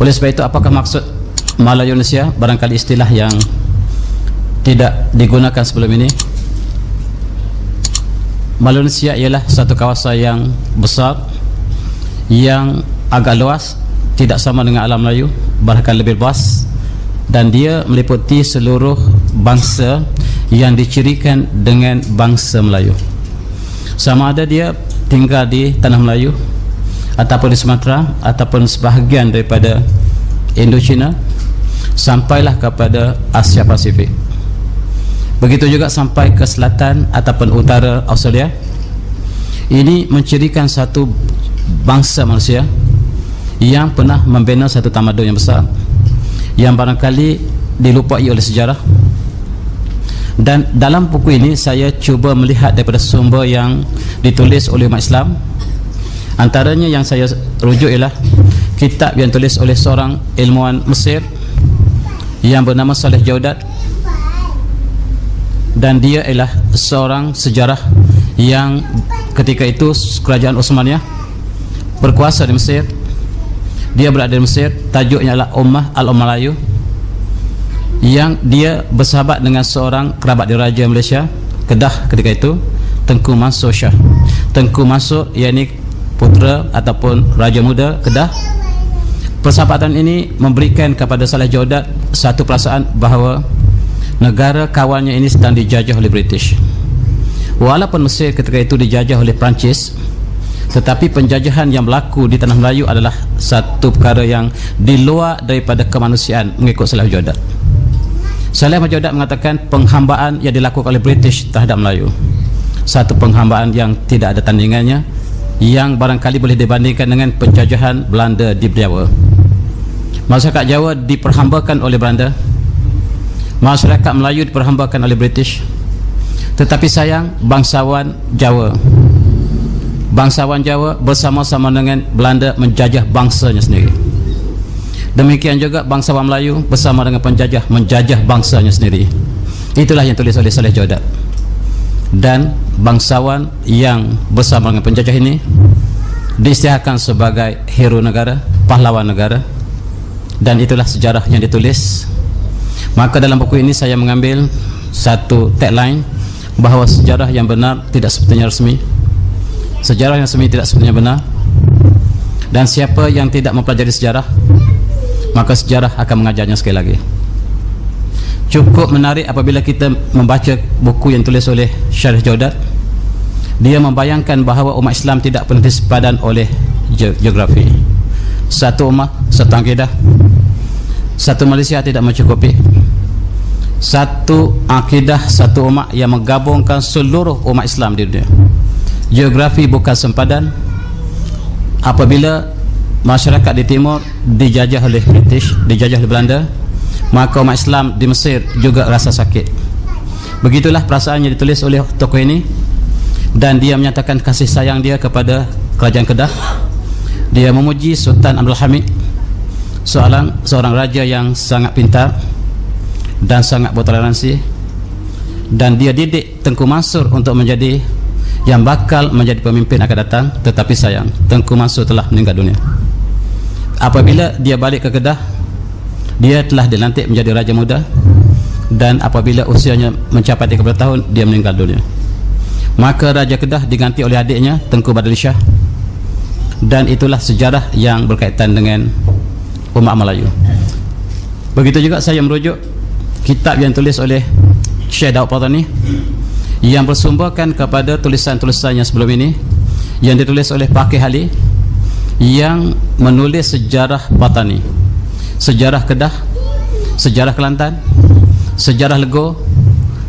Oleh sebab itu, apakah maksud Malayunesia? Barangkali istilah yang tidak digunakan sebelum ini. Malayunesia ialah satu kawasan yang besar, yang agak luas, tidak sama dengan alam Melayu, bahkan lebih luas, dan dia meliputi seluruh bangsa yang dicirikan dengan bangsa Melayu. Sama ada dia tinggal di tanah Melayu ataupun di Sumatera ataupun sebahagian daripada Indochina, sampailah kepada Asia Pasifik. Begitu juga sampai ke selatan ataupun utara Australia. Ini mencirikan satu bangsa manusia yang pernah membina satu tamadun yang besar, yang barangkali dilupai oleh sejarah. Dan dalam buku ini saya cuba melihat daripada sumber yang ditulis oleh umat Islam. Antaranya yang saya rujuk ialah kitab yang tulis oleh seorang ilmuwan Mesir yang bernama Saleh Jaudat, dan dia ialah seorang sejarah yang ketika itu kerajaan Utsmaniyah berkuasa di Mesir. Dia berada di Mesir. Tajuknya adalah Ummah Al-Melayu, yang dia bersahabat dengan seorang kerabat diraja Malaysia Kedah ketika itu, Tengku Mansur Shah. Tengku Mansur yakni putera ataupun raja muda Kedah. Persahabatan ini memberikan kepada Saleh Jaudat satu perasaan bahawa negara kawannya ini sedang dijajah oleh British. Walaupun Mesir ketika itu dijajah oleh Perancis, tetapi penjajahan yang berlaku di tanah Melayu adalah satu perkara yang di luar daripada kemanusiaan mengikut Saleh Jaudat. Saleh Jaudat mengatakan penghambaan yang dilakukan oleh British terhadap Melayu, satu penghambaan yang tidak ada tandingannya, yang barangkali boleh dibandingkan dengan penjajahan Belanda di Jawa. Masyarakat Jawa diperhambakan oleh Belanda, masyarakat Melayu diperhambakan oleh British. Tetapi sayang, bangsawan Jawa bersama-sama dengan Belanda menjajah bangsanya sendiri. Demikian juga bangsawan Melayu bersama dengan penjajah menjajah bangsanya sendiri. Itulah yang tulis oleh Saleh Jaudat. Dan bangsawan yang bersama dengan penjajah ini diisytiharkan sebagai hero negara, pahlawan negara, dan itulah sejarah yang ditulis. Maka dalam buku ini saya mengambil satu tagline bahawa sejarah yang benar tidak sepenuhnya resmi, sejarah yang resmi tidak sepenuhnya benar, dan siapa yang tidak mempelajari sejarah, maka sejarah akan mengajarnya sekali lagi. Cukup menarik apabila kita membaca buku yang tulis oleh Saleh Jaudat. Dia membayangkan bahawa umat Islam tidak pernah disepadan oleh geografi. Satu ummah, satu akidah. Satu Malaysia tidak mencukupi. Satu akidah, satu umat yang menggabungkan seluruh umat Islam di dunia. Geografi bukan sempadan. Apabila masyarakat di timur dijajah oleh British, dijajah oleh Belanda, maka umat Islam di Mesir juga rasa sakit. Begitulah perasaan yang ditulis oleh tokoh ini, dan dia menyatakan kasih sayang dia kepada kerajaan Kedah. Dia memuji Sultan Abdul Hamid, seorang raja yang sangat pintar dan sangat bertoleransi, dan dia didik Tengku Mansur untuk menjadi yang bakal menjadi pemimpin akan datang. Tetapi sayang, Tengku Mansur telah meninggal dunia. Apabila dia balik ke Kedah, dia telah dilantik menjadi raja muda, dan apabila usianya mencapai 30 tahun dia meninggal dunia. Maka Raja Kedah diganti oleh adiknya Tengku Badali Shah, dan itulah sejarah yang berkaitan dengan umat Melayu. Begitu juga saya merujuk kitab yang tulis oleh Syekh Daud Patani yang bersumberkan kepada tulisan-tulisannya sebelum ini, yang ditulis oleh Pakih Ali, yang menulis sejarah Patani, sejarah Kedah, sejarah Kelantan, sejarah Lego,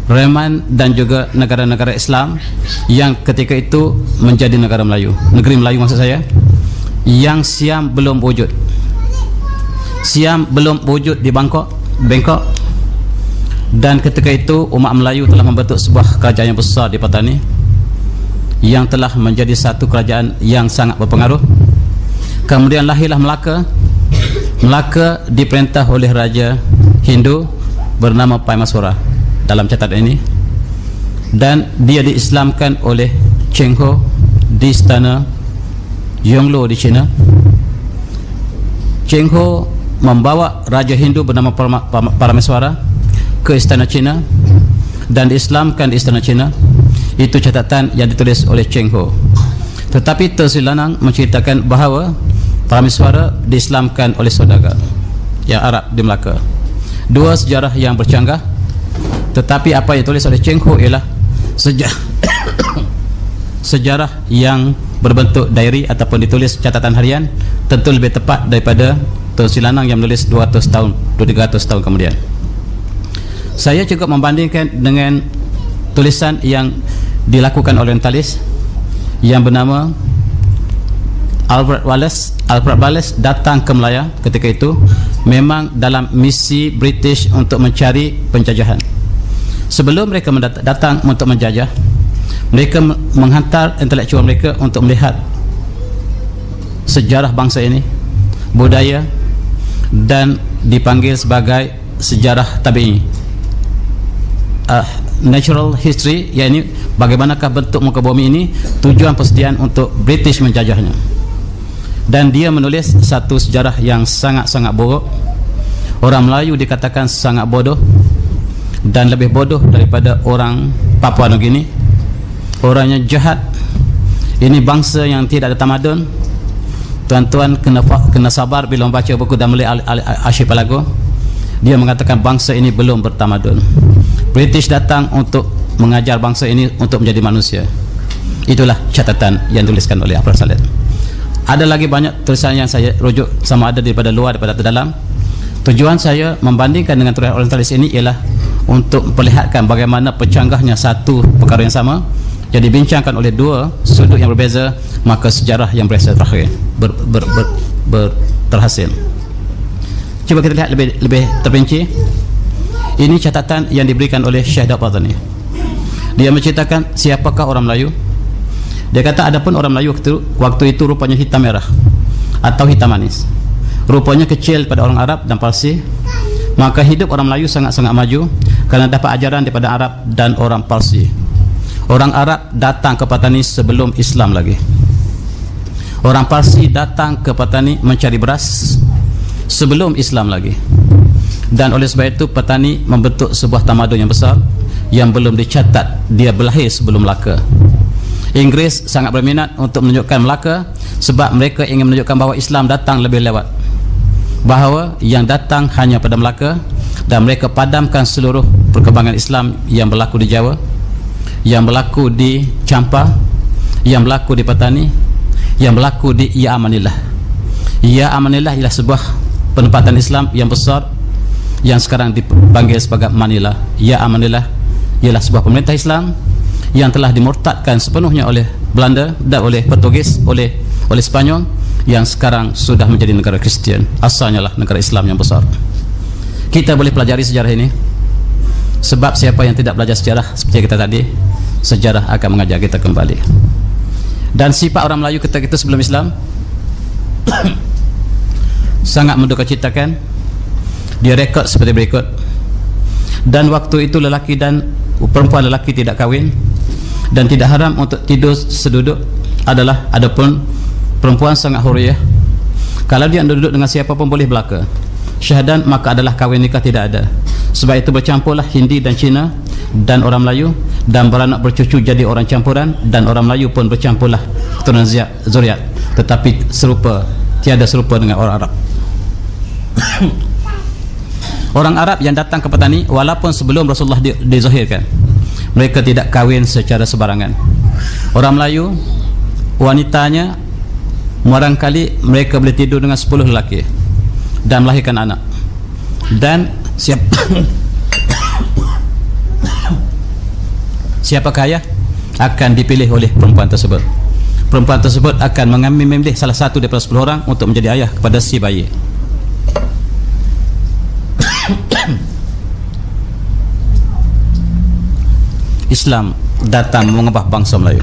Reman, dan juga negara-negara Islam yang ketika itu menjadi negara Melayu, negeri Melayu maksud saya, yang Siam belum wujud. Siam belum wujud di Bangkok, dan ketika itu umat Melayu telah membentuk sebuah kerajaan yang besar di Patani, yang telah menjadi satu kerajaan yang sangat berpengaruh. Kemudian lahirlah Melaka. Melaka diperintah oleh Raja Hindu bernama Paimasura dalam catatan ini, dan dia diislamkan oleh Cheng Ho di istana Yonglo di China. Cheng Ho membawa Raja Hindu bernama Parameswara ke istana Cina dan diislamkan di istana Cina. Itu catatan yang ditulis oleh Cheng Ho. Tetapi Tun Sri Lanang menceritakan bahawa Parameswara diislamkan oleh saudagar yang Arab di Melaka. Dua sejarah yang bercanggah, tetapi apa yang ditulis oleh Cheng Ho ialah sejarah yang berbentuk diary ataupun ditulis catatan harian, tentu lebih tepat daripada Tun Sri Lanang yang menulis 200 tahun, 300 tahun kemudian. Saya cukup membandingkan dengan tulisan yang dilakukan oleh orientalis yang bernama Albert Wallace datang ke Melaya ketika itu memang dalam misi British untuk mencari penjajahan. Sebelum mereka datang untuk menjajah, mereka menghantar intelektual mereka untuk melihat sejarah bangsa ini, budaya, dan dipanggil sebagai sejarah tabi'i, natural history, yakni bagaimanakah bentuk muka bumi ini, tujuan persediaan untuk British menjajahnya. Dan dia menulis satu sejarah yang sangat-sangat buruk. Orang Melayu dikatakan sangat bodoh dan lebih bodoh daripada orang Papua Nugini. Orangnya jahat. Ini bangsa yang tidak ada tamadun. Tuan-tuan kena sabar bila membaca buku Damli Archipelago. Dia mengatakan bangsa ini belum bertamadun. British datang untuk mengajar bangsa ini untuk menjadi manusia. Itulah catatan yang dituliskan oleh Abdul Saleh. Ada lagi banyak tulisan yang saya rujuk, sama ada daripada luar daripada dalam. Tujuan saya membandingkan dengan tulisan orientalis ini ialah untuk memperlihatkan bagaimana pencanggahnya satu perkara yang sama yang dibincangkan oleh dua sudut yang berbeza, maka sejarah yang berhasil terhasil. Cuba kita lihat lebih terperinci. Ini catatan yang diberikan oleh Syekh Daud Fadhani. Dia menceritakan siapakah orang Melayu. Dia kata adapun orang Melayu waktu itu rupanya hitam merah atau hitam manis. Rupanya kecil pada orang Arab dan Parsi. Maka hidup orang Melayu sangat-sangat maju kerana dapat ajaran daripada Arab dan orang Parsi. Orang Arab datang ke Patani sebelum Islam lagi. Orang Parsi datang ke Patani mencari beras sebelum Islam lagi. Dan oleh sebab itu Patani membentuk sebuah tamadun yang besar yang belum dicatat dia berlahir sebelum Melaka. Inggris sangat berminat untuk menunjukkan Melaka sebab mereka ingin menunjukkan bahawa Islam datang lebih lewat, bahawa yang datang hanya pada Melaka, dan mereka padamkan seluruh perkembangan Islam yang berlaku di Jawa, yang berlaku di Champa, yang berlaku di Patani, yang berlaku di Ya Amanillah. Ya Amanillah ialah sebuah penempatan Islam yang besar yang sekarang dipanggil sebagai Manila. Ya Amanillah ialah sebuah pemerintah Islam yang telah dimurtadkan sepenuhnya oleh Belanda dan oleh Portugis, oleh Spanyol, yang sekarang sudah menjadi negara Kristian. Asalnya lah negara Islam yang besar. Kita boleh pelajari sejarah ini sebab siapa yang tidak belajar sejarah seperti kita tadi, sejarah akan mengajar kita kembali. Dan sifat orang Melayu ketika itu sebelum Islam sangat mendukacitakan. Dia rekod seperti berikut. Dan waktu itu lelaki dan perempuan lelaki tidak kahwin dan tidak haram untuk tidur seduduk adalah, adapun perempuan sangat huriyah. Kalau dia duduk dengan siapa pun boleh belaka. Syahadan maka adalah kahwin nikah tidak ada. Sebab itu bercampurlah Hindi dan Cina dan orang Melayu, dan beranak bercucu jadi orang campuran, dan orang Melayu pun bercampurlah keturunan zuriat, tetapi tiada serupa dengan orang Arab. Orang Arab yang datang ke Patani walaupun sebelum Rasulullah dizahirkan, mereka tidak kahwin secara sebarangan. Orang Melayu, wanitanya barangkali mereka boleh tidur dengan 10 lelaki dan melahirkan anak. Dan siapa kaya akan dipilih oleh perempuan tersebut. Perempuan tersebut akan memilih salah satu daripada 10 orang untuk menjadi ayah kepada si bayi. Islam datang mengubah bangsa Melayu.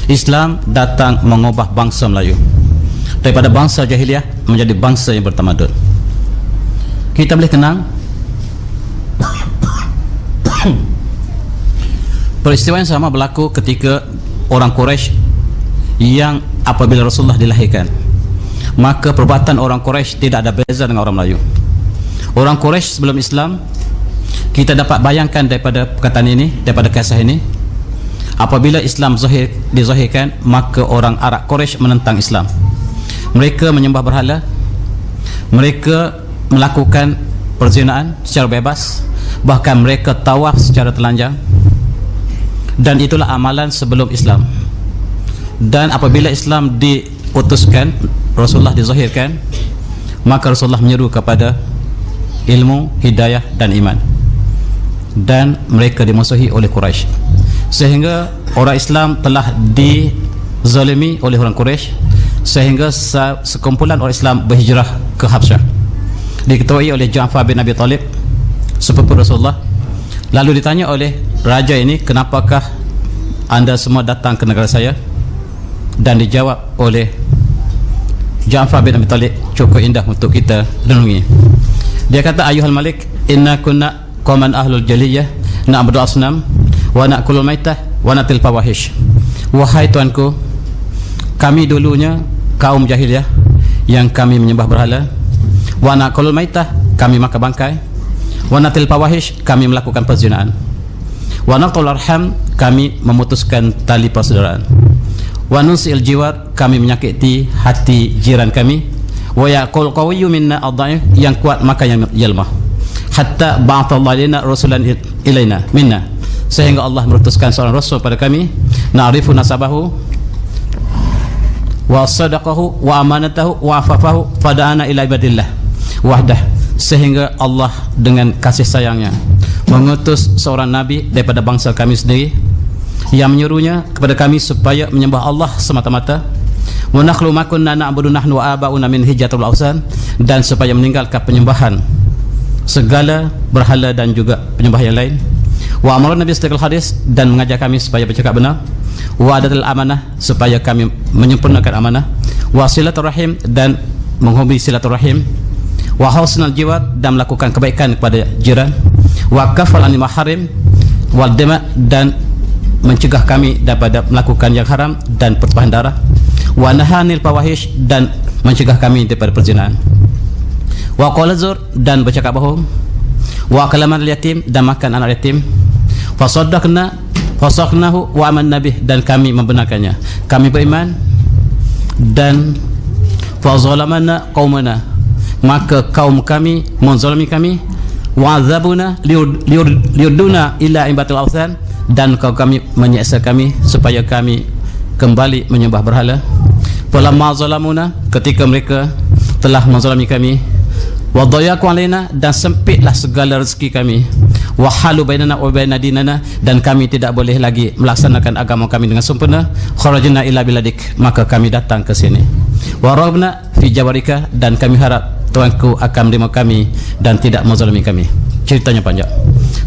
Islam datang mengubah bangsa Melayu daripada bangsa jahiliah menjadi bangsa yang bertamadun. Kita boleh kenang peristiwa yang sama berlaku ketika orang Quraisy yang apabila Rasulullah dilahirkan, maka perbuatan orang Quraisy tidak ada beza dengan orang Melayu. Orang Quraisy sebelum Islam, kita dapat bayangkan daripada perkataan ini, daripada kisah ini, apabila Islam dizahirkan, maka orang Arab Quraisy menentang Islam. Mereka menyembah berhala, mereka melakukan perzinaan secara bebas, bahkan mereka tawaf secara telanjang, dan itulah amalan sebelum Islam. Dan apabila Islam diutuskan, Rasulullah dizahirkan, maka Rasulullah menyeru kepada ilmu, hidayah dan iman, dan mereka dimusuhi oleh Quraisy, sehingga orang Islam telah dizalimi oleh orang Quraisy, sehingga sekumpulan orang Islam berhijrah ke Habsyah, diketuai oleh Ja'far bin Abi Talib, sepupu Rasulullah. Lalu ditanya oleh raja ini, kenapakah anda semua datang ke negara saya? Dan dijawab oleh Ja'far bin Abi Talib, cukup indah untuk kita renungi. Dia kata, ayuhal malik, inna kunna qauman ahlul jaliyah na'budu asnam wa na'kulul maitah wa natil fawahish. Wahai tuanku, kami dulunya kaum jahiliyah yang kami menyembah berhala, wa na'kulul maitah, kami makan bangkai, wa natil fawahish, kami melakukan perzinaan, wa naqtul arham, kami memutuskan tali persaudaraan, wa nusil jiwar, kami menyakiti hati jiran kami, wa yaqul qawiyyu minna ad-dha'if, yang kuat maka yang lemah, hatta ba'athallahu lana rasulan ilaina minna, sehingga Allah merutuskan seorang rasul pada kami, na'rifu nasabahu wa sadaqahu wa amanatahu wa afafahu fada'ana ila ibadillah wahdah, sehingga Allah dengan kasih sayangnya mengutus seorang nabi daripada bangsa kami sendiri, yang menyuruhnya kepada kami supaya menyembah Allah semata-mata, wa nakhlu ma kunna na'budu nahnu wa aba'una min hijatul awsan, dan supaya meninggalkan penyembahan segala berhala dan juga penyembah yang lain, wa amara nabi istiqal hadis, dan mengajar kami supaya bercakap benar, wa adatul amanah, supaya kami menyempurnakan amanah, wa silaturahim, dan menghubungi silaturahim, wa husnul jiwar, dan melakukan kebaikan kepada jiran, wa kafal anil maharim wal dima, dan mencegah kami daripada melakukan yang haram dan pertumpahan darah, wa nahanil fawahish, dan mencegah kami daripada perzinaan, wa qala zur, dan bercakap bohong, wa kalaman yatim, dan makan anak yatim, fasaddaqnahu wa amanna bih, dan kami membenarkannya, kami beriman, dan fazalamana qaumana, maka kaum kami menzalimi kami, wa azabuna liurduna ila ibatil awthan, dan kami menyiksa kami supaya kami kembali menyembah berhala. Falamma zalamuna, ketika mereka telah menzalimi kami, wa dhayaqu alaina, dan sempitlah segala rezeki kami, wa halu bainana wa baina dinana, dan kami tidak boleh lagi melaksanakan agama kami dengan sempurna, kharajna ila biladik, maka kami datang ke sini, wa rabna fi jawarika, dan kami harap tuanku akan menerima kami dan tidak menzalimi kami. Ceritanya panjang,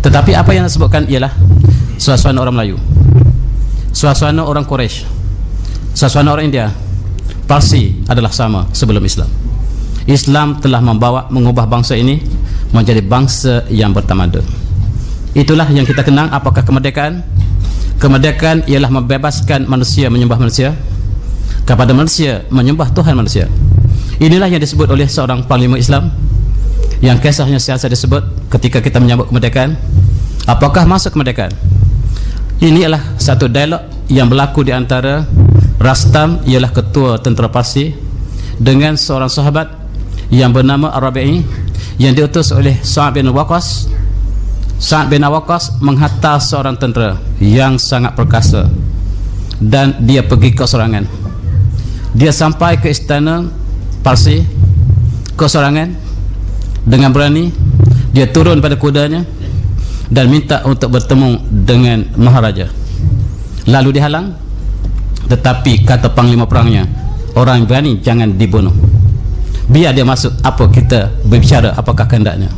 tetapi apa yang disebutkan ialah suasana orang Melayu, suasana orang Quraisy, suasana orang India, Parsi adalah sama sebelum Islam. Islam telah mengubah bangsa ini menjadi bangsa yang bertamadun. Itulah yang kita kenang. Apakah kemerdekaan? Kemerdekaan ialah membebaskan manusia menyembah manusia, kepada manusia menyembah Tuhan manusia. Inilah yang disebut oleh seorang panglima Islam, yang kisahnya saya disebut ketika kita menyambut kemerdekaan. Apakah masuk kemerdekaan? Ini adalah satu dialog yang berlaku di antara Rastam, ialah ketua tentera Parsi, dengan seorang sahabat yang bernama Ar-Rabi'i, yang diutus oleh Sa'ad bin Waqqas. Sa'ad bin Waqqas menghantar seorang tentera yang sangat perkasa, dan dia pergi ke sorangan. Dia sampai ke istana Parsi ke sorangan dengan berani. Dia turun pada kudanya dan minta untuk bertemu dengan Maharaja. Lalu dihalang, tetapi kata panglima perangnya, orang berani jangan dibunuh, biar dia masuk, apa kita berbicara apakah kehendaknya.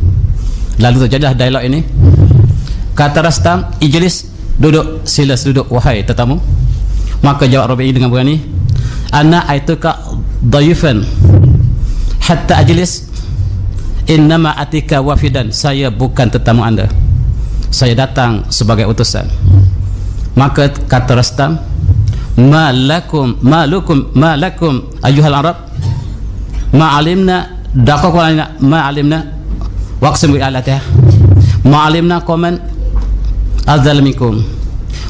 Lalu terjadilah dialog ini. Kata Rastam, ijlis, duduk, sila duduk wahai tetamu. Maka jawab Rabi'i dengan berani, ana aituka dayifan hatta ajlis, innama atika wafidan, saya bukan tetamu anda, saya datang sebagai utusan. Maka kata Rastam, ma lakum ayyuhal Arab, ma'alimna daqaqalina ma'alimna waqsim bi alatih ma'alimna qauman azalmikum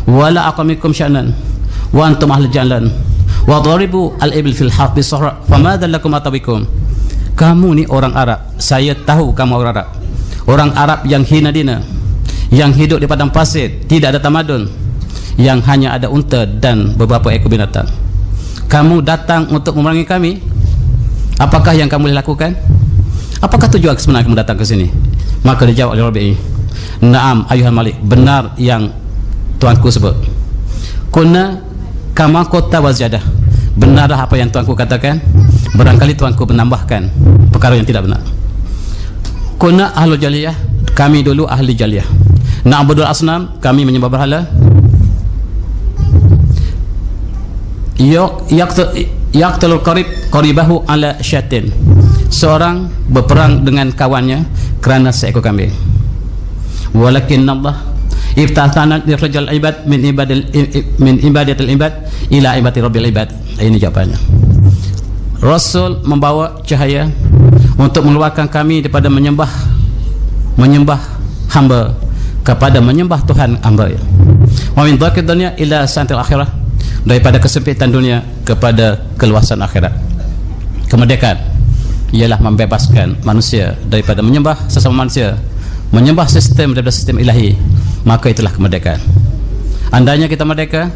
wala aqamikum sya'nan wa antum ahli jalan wa daribu al-ibil fil harb bisahra famadha lakum atabikum. Kamu ni orang Arab, saya tahu kamu orang Arab, orang Arab yang hina dina, yang hidup di padang pasir, tidak ada tamadun, yang hanya ada unta dan beberapa ekor binatang. Kamu datang untuk memerangi kami, apakah yang kamu boleh lakukan? Apakah tujuan sebenarnya kamu datang ke sini? Maka dijawab oleh Rabi'i, "Na'am ayuhal malik, benar yang tuanku sebut. Kunna kama kota waziyadah, benarlah apa yang tuanku katakan, barangkali tuanku menambahkan perkara yang tidak benar. Kunna ahlu jaliyah, kami dulu ahli jaliyah. Na'budul asnam, kami menyembah berhala. Yaqtalul qaribahu ala syatin, seorang berperang dengan kawannya kerana seekor kambing. Walakin Allah ibtatana dirajal ibad min ibadatil ibad ila ibadati rabbil ibad." Ini jawabannya. Rasul membawa cahaya untuk mengeluarkan kami daripada menyembah hamba kepada menyembah Tuhan hamba. Wa min dhaqid dunya ila santil akhirah, daripada kesempitan dunia kepada keluasan akhirat. Kemerdekaan ialah membebaskan manusia daripada menyembah sesama manusia, menyembah sistem daripada sistem ilahi, maka itulah kemerdekaan. Andainya kita merdeka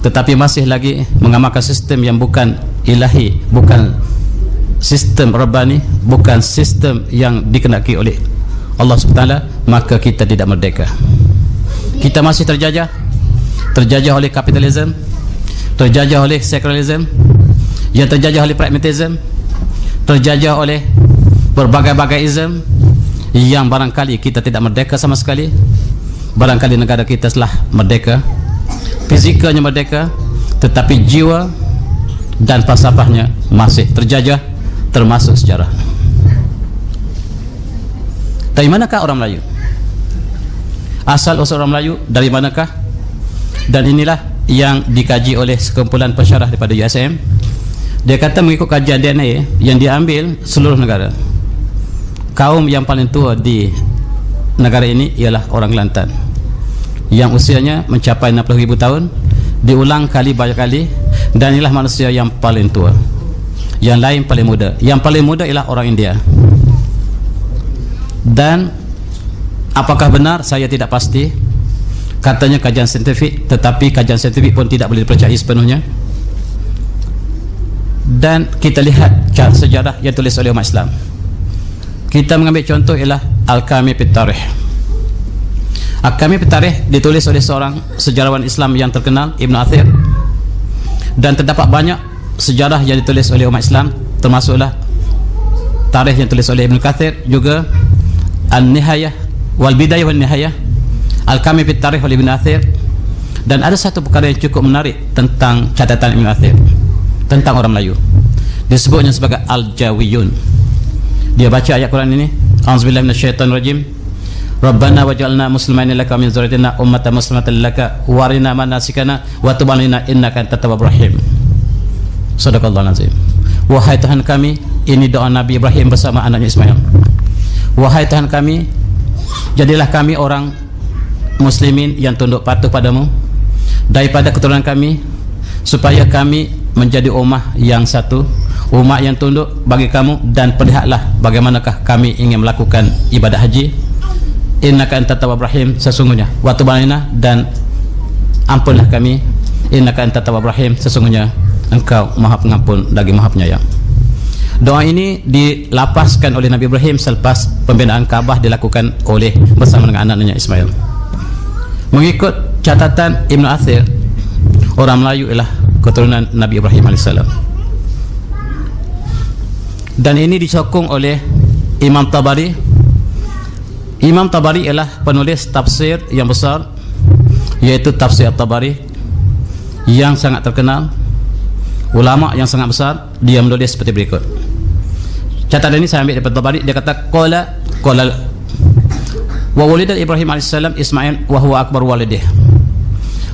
tetapi masih lagi mengamalkan sistem yang bukan ilahi, bukan sistem rabbani, bukan sistem yang dikehendaki oleh Allah SWT, maka kita tidak merdeka. Kita masih terjajah oleh kapitalisme, terjajah oleh sekularisme, yang terjajah oleh pragmatisme, terjajah oleh berbagai-bagai ism, yang barangkali kita tidak merdeka sama sekali. Barangkali negara kita telah merdeka, fizikalnya merdeka, tetapi jiwa dan falsafahnya masih terjajah, termasuk sejarah. Dari manakah orang Melayu? Asal usul orang Melayu dari manakah? Dan inilah yang dikaji oleh sekumpulan pensyarah daripada USM. Dia kata mengikut kajian DNA yang diambil seluruh negara, kaum yang paling tua di negara ini ialah orang Kelantan, yang usianya mencapai 60,000 tahun, diulang kali banyak kali, dan inilah manusia yang paling tua. Yang lain paling muda. Yang paling muda ialah orang India. Dan apakah benar? Saya tidak pasti. Katanya kajian saintifik, tetapi kajian saintifik pun tidak boleh dipercayai sepenuhnya. Dan kita lihat sejarah yang tulis oleh umat Islam. Kita mengambil contoh ialah Al-Kamil fit Tarikh. Al-Kamil fit Tarikh ditulis oleh seorang sejarawan Islam yang terkenal, Ibn Athir. Dan terdapat banyak sejarah yang ditulis oleh umat Islam, termasuklah tarikh yang ditulis oleh Ibn Kathir, juga An-Nihayah wal Bidayah wal Nihayah, Al-Kamil fit Tarikh oleh Ibn Athir. Dan ada satu perkara yang cukup menarik tentang catatan Ibn Athir tentang orang Melayu. Disebutnya sebagai Al-Jawiyun. Dia baca ayat Quran ini, A'udzubillahi minasyaitonirrajim, Rabbana waj'alna muslimaina laka min dzurriyyatina ummatan muslimatan laka warina manasikana wa tub 'alaina innaka antat tawwabur rahim. Shadaqallahul azim. Wahai Tuhan kami, ini doa Nabi Ibrahim bersama anaknya Ismail. Wahai Tuhan kami, jadilah kami orang muslimin yang tunduk patuh padamu daripada keturunan kami, supaya kami menjadi ummah yang satu, ummah yang tunduk bagi kamu, dan perlihatlah bagaimanakah kami ingin melakukan ibadah haji. Innaka antat tawwabur rahim, sesungguhnya wa tub 'alaina, dan ampunlah kami. Innaka antat tawwabur rahim, sesungguhnya engkau maha pengampun lagi maha penyayang. Doa ini dilapaskan oleh Nabi Ibrahim selepas pembinaan Kaabah dilakukan oleh bersama dengan anaknya Ismail. Mengikut catatan Ibn Athir, orang Melayu ialah keturunan Nabi Ibrahim AS. Dan ini disokong oleh Imam Tabari. Imam Tabari ialah penulis tafsir yang besar, yaitu tafsir Tabari, yang sangat terkenal, ulama yang sangat besar. Dia menulis seperti berikut. Catatan ini saya ambil daripada Tabari. Dia kata qala wa walida Ibrahim AS Ismail wa huwa akbar walidih,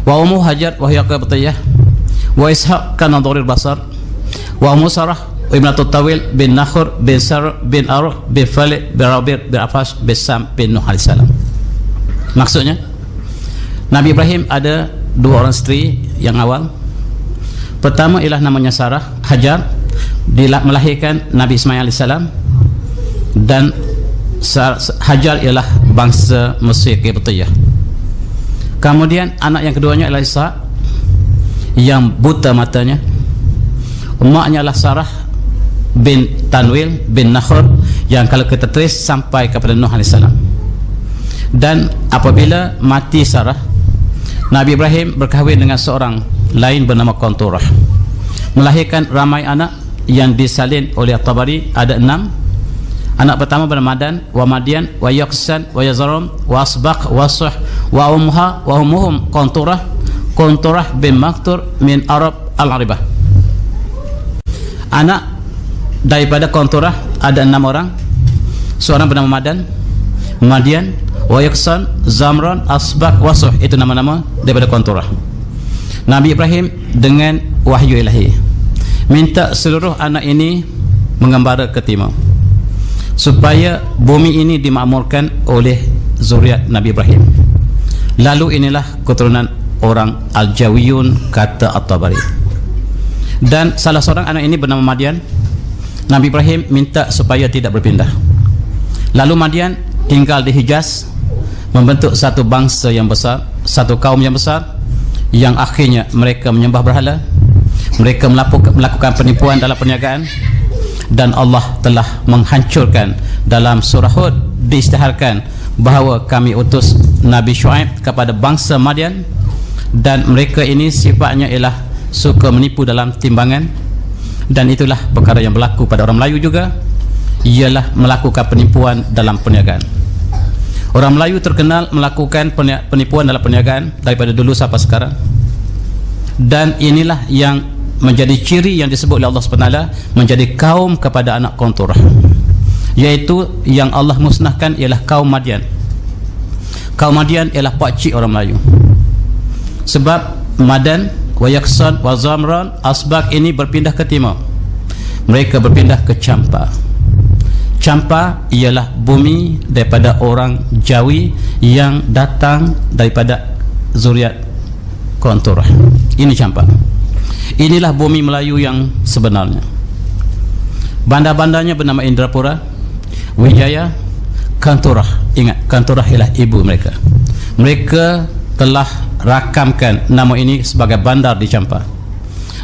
wa ummu Hajar wa hiya qabatiyah, wa Ishaq kana dharir basar, wa ummu Sarah Imratul Tawil bin Nakhur bin Sar bin Aruh bin Falih bin Rabir bin Afash bin Sam bin Nuh AS. Maksudnya Nabi Ibrahim ada dua orang isteri yang awal. Pertama ialah namanya Sarah, Hajar, melahirkan Nabi Ismail AS, dan Hajar ialah bangsa Mesir Qibtiyah. Kemudian anak yang keduanya ialah Ishak yang buta matanya. Emaknya adalah Sarah bin Tanwil bin Nakhur yang kalau kita tulis sampai kepada Nuh AS. Dan apabila mati Sarah, Nabi Ibrahim berkahwin dengan seorang lain bernama Qanturah, melahirkan ramai anak yang disalin oleh At-Tabari. Ada 6. Anak pertama bernama Madan, wa Madian, wa Yaqsan, wa Yazarum, wa Asbaq, wa Suh, wa Umha, wa Umuhum Qanturah bin Maktur min Arab Al-Aribah. Anak daripada Qanturah ada 6 orang. Seorang bernama Madan, Madian, wa Yaqsan, Zamran, Asbaq, wa Suh. Itu nama-nama daripada Qanturah. Nabi Ibrahim dengan wahyu ilahi minta seluruh anak ini mengembara ke timur, supaya bumi ini dimakmurkan oleh zuriat Nabi Ibrahim. Lalu inilah keturunan orang Al-Jawiyun, kata At-Tabari. Dan salah seorang anak ini bernama Madian. Nabi Ibrahim minta supaya tidak berpindah. Lalu Madian tinggal di Hijaz, membentuk satu bangsa yang besar, satu kaum yang besar, yang akhirnya mereka menyembah berhala, mereka melakukan penipuan dalam perniagaan. Dan Allah telah menghancurkan. Dalam surah Hud diisytiharkan bahawa kami utus Nabi Shu'aib kepada bangsa Madian, dan mereka ini sifatnya ialah suka menipu dalam timbangan. Dan itulah perkara yang berlaku pada orang Melayu juga, ialah melakukan penipuan dalam perniagaan. Orang Melayu terkenal melakukan penipuan dalam perniagaan daripada dulu sampai sekarang. Dan inilah yang menjadi ciri yang disebut oleh Allah SWT menjadi kaum kepada anak Qanturah, iaitu yang Allah musnahkan ialah kaum Madian. Kaum Madian ialah pakcik orang Melayu. Sebab Madan, wa Yaqsan, wa Zamran, Asbaq ini berpindah ke timur. Mereka berpindah ke Champa. Champa ialah bumi daripada orang Jawi yang datang daripada zuriat Qanturah. Ini Champa. Inilah bumi Melayu yang sebenarnya. Bandar-bandarnya bernama Indrapura, Wijaya, Qanturah. Ingat, Qanturah ialah ibu mereka. Mereka telah rakamkan nama ini sebagai bandar di Champa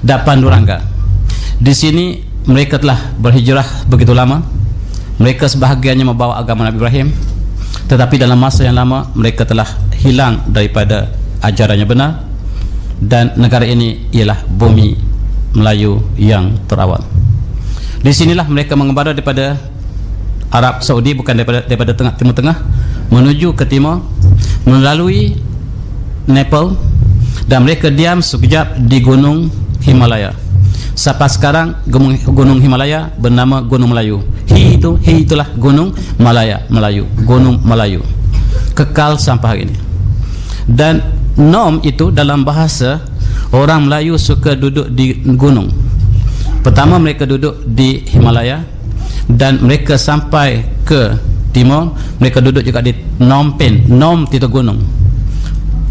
dan Panduranga. Di sini mereka telah berhijrah begitu lama. Mereka sebahagiannya membawa agama Nabi Ibrahim, tetapi dalam masa yang lama mereka telah hilang daripada ajarannya benar. Dan negara ini ialah bumi Melayu yang terawal. Di sinilah mereka mengembara daripada Arab Saudi, bukan daripada Timur Tengah, menuju ke timur melalui Nepal, dan mereka diam sekejap di Gunung Himalaya. Sampai sekarang Gunung Himalaya bernama Gunung Melayu. Itulah Gunung Melayu, Gunung Melayu, kekal sampai hari ini. Dan nom itu dalam bahasa orang Melayu suka duduk di gunung. Pertama mereka duduk di Himalaya, dan mereka sampai ke timur, mereka duduk juga di Phnom Penh. Nom itu gunung,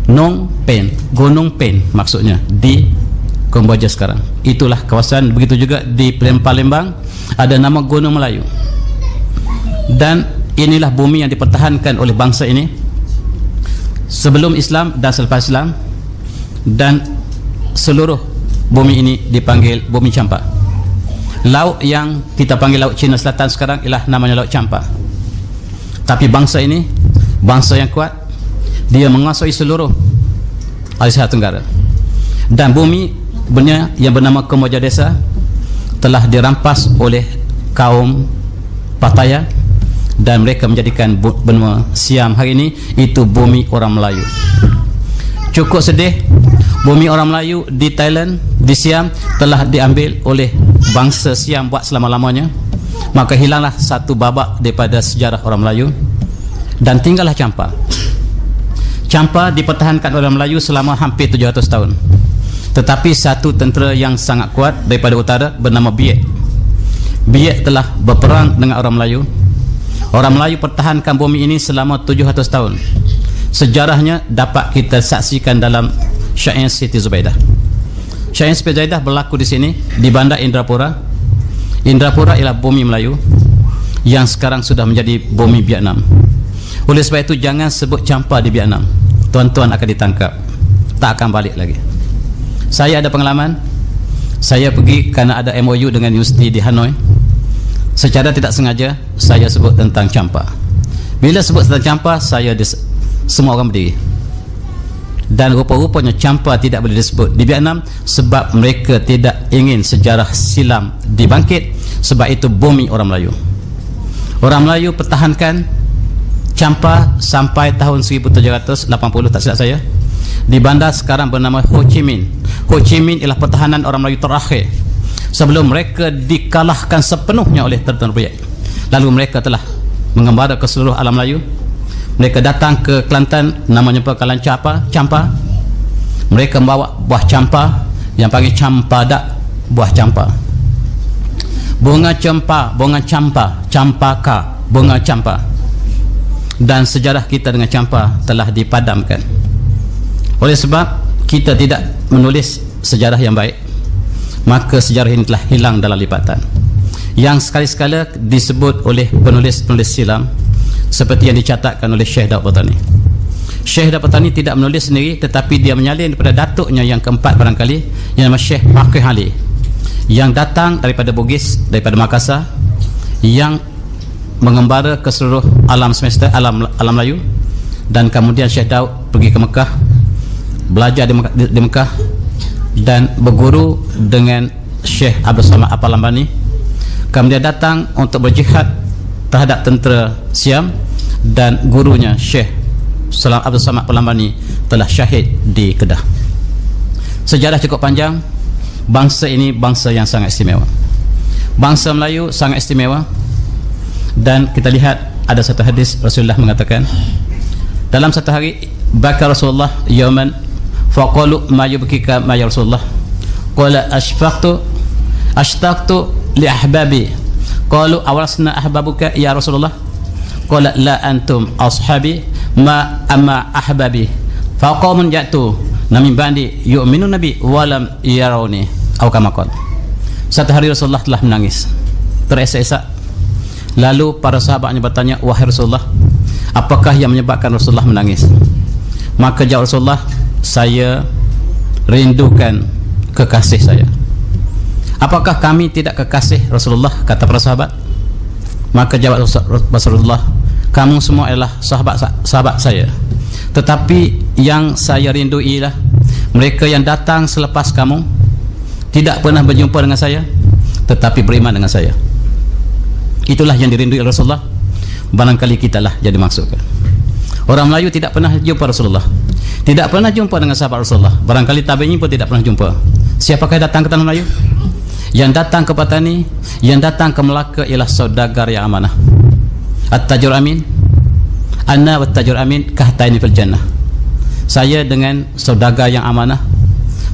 Phnom Penh, Gunung Pen maksudnya, di Kamboja sekarang. Itulah kawasan. Begitu juga di Palembang ada nama Gunung Melayu. Dan inilah bumi yang dipertahankan oleh bangsa ini sebelum Islam dan selepas Islam. Dan seluruh bumi ini dipanggil bumi Champa. Laut yang kita panggil Laut Cina Selatan sekarang ialah namanya Laut Champa. Tapi bangsa ini bangsa yang kuat, dia menguasai seluruh Asia Tenggara. Dan bumi yang bernama Kamboja Desa telah dirampas oleh kaum Pattaya, dan mereka menjadikan benua Siam hari ini itu bumi orang Melayu. Cukup sedih, bumi orang Melayu di Thailand, di Siam telah diambil oleh bangsa Siam buat selama-lamanya. Maka hilanglah satu babak daripada sejarah orang Melayu, dan tinggallah Champa. Champa dipertahankan oleh orang Melayu selama hampir 700 tahun. Tetapi satu tentera yang sangat kuat daripada utara bernama Biak, Biak telah berperang dengan orang Melayu. Orang Melayu pertahankan bumi ini selama 700 tahun. Sejarahnya dapat kita saksikan dalam Syair Siti Zubaidah. Syair Siti Zubaidah berlaku di sini, di bandar Indrapura. Indrapura ialah bumi Melayu yang sekarang sudah menjadi bumi Vietnam. Oleh sebab itu jangan sebut campa di Vietnam. Tuan-tuan akan ditangkap, tak akan balik lagi. Saya ada pengalaman. Saya pergi kerana ada MOU dengan universiti di Hanoi. Secara tidak sengaja saya sebut tentang campa. Bila sebut tentang campa, semua orang berdiri. Dan rupa-rupanya campa tidak boleh disebut di Vietnam sebab mereka tidak ingin sejarah silam dibangkit. Sebab itu bumi orang Melayu. Orang Melayu pertahankan campa sampai tahun 1780, tak silap saya, di bandar sekarang bernama Ho Chi Minh. Ho Chi Minh ialah pertahanan orang Melayu terakhir sebelum mereka dikalahkan sepenuhnya oleh Tuan Puyat. Lalu mereka telah mengembara ke seluruh alam Melayu. Mereka datang ke Kelantan, namanya pekalan campa. Mereka membawa buah campa yang panggil campadak, buah campa. Bunga campa, bunga campa, campaka, bunga campa. Dan sejarah kita dengan campa telah dipadamkan. Oleh sebab kita tidak menulis sejarah yang baik, maka sejarah ini telah hilang dalam lipatan yang sekali-sekala disebut oleh penulis-penulis silam, seperti yang dicatatkan oleh Syekh Daud Patani. Syekh Daud Patani tidak menulis sendiri, tetapi dia menyalin daripada datuknya yang keempat barangkali, yang nama Syekh Faqih Ali, yang datang daripada Bugis, daripada Makassar, yang mengembara ke seluruh alam semesta, alam Melayu. Dan kemudian Syekh Daud pergi ke Mekah, belajar di Mekah, dan berguru dengan Syekh Abdul Samad Apalambani. Kemudian datang untuk berjihad terhadap tentera Siam, dan gurunya Syekh Abdul Samad Apalambani telah syahid di Kedah. Sejarah cukup panjang. Bangsa ini bangsa yang sangat istimewa. Bangsa Melayu sangat istimewa. Dan kita lihat ada satu hadis Rasulullah mengatakan, dalam satu hari bakar Rasulullah yauman faqalu ma yubkika ma ya Rasulullah, qala ashtaqtu li ahbabi, qalu awasna ahbabuka ya Rasulullah, qala la antum ashabi ma amma ahbabi, faqamun jatu namin bandi yu'minu nabi walam yarawni atau kama qala. Satu hari Rasulullah telah menangis teresak-esak. Lalu para sahabatnya bertanya, wahai Rasulullah, apakah yang menyebabkan Rasulullah menangis? Maka jawab Rasulullah, saya rindukan kekasih saya. Apakah kami tidak kekasih Rasulullah? Kata para sahabat. Maka jawab Rasulullah, kamu semua adalah sahabat saya, tetapi yang saya rindu ialah mereka yang datang selepas kamu, tidak pernah berjumpa dengan saya, tetapi beriman dengan saya. Itulah yang dirindui Rasulullah. Barangkali kitalah yang dimaksudkan. Orang Melayu tidak pernah jumpa Rasulullah, tidak pernah jumpa dengan sahabat Rasulullah. Barangkali tabi'in pun tidak pernah jumpa. Siapakah datang ke tanah Melayu? Yang datang ke Patani, yang datang ke Melaka ialah saudagar yang amanah. At-tajur amin, anna wat-tajur amin kahtaini fil jannah. Saya dengan saudagar yang amanah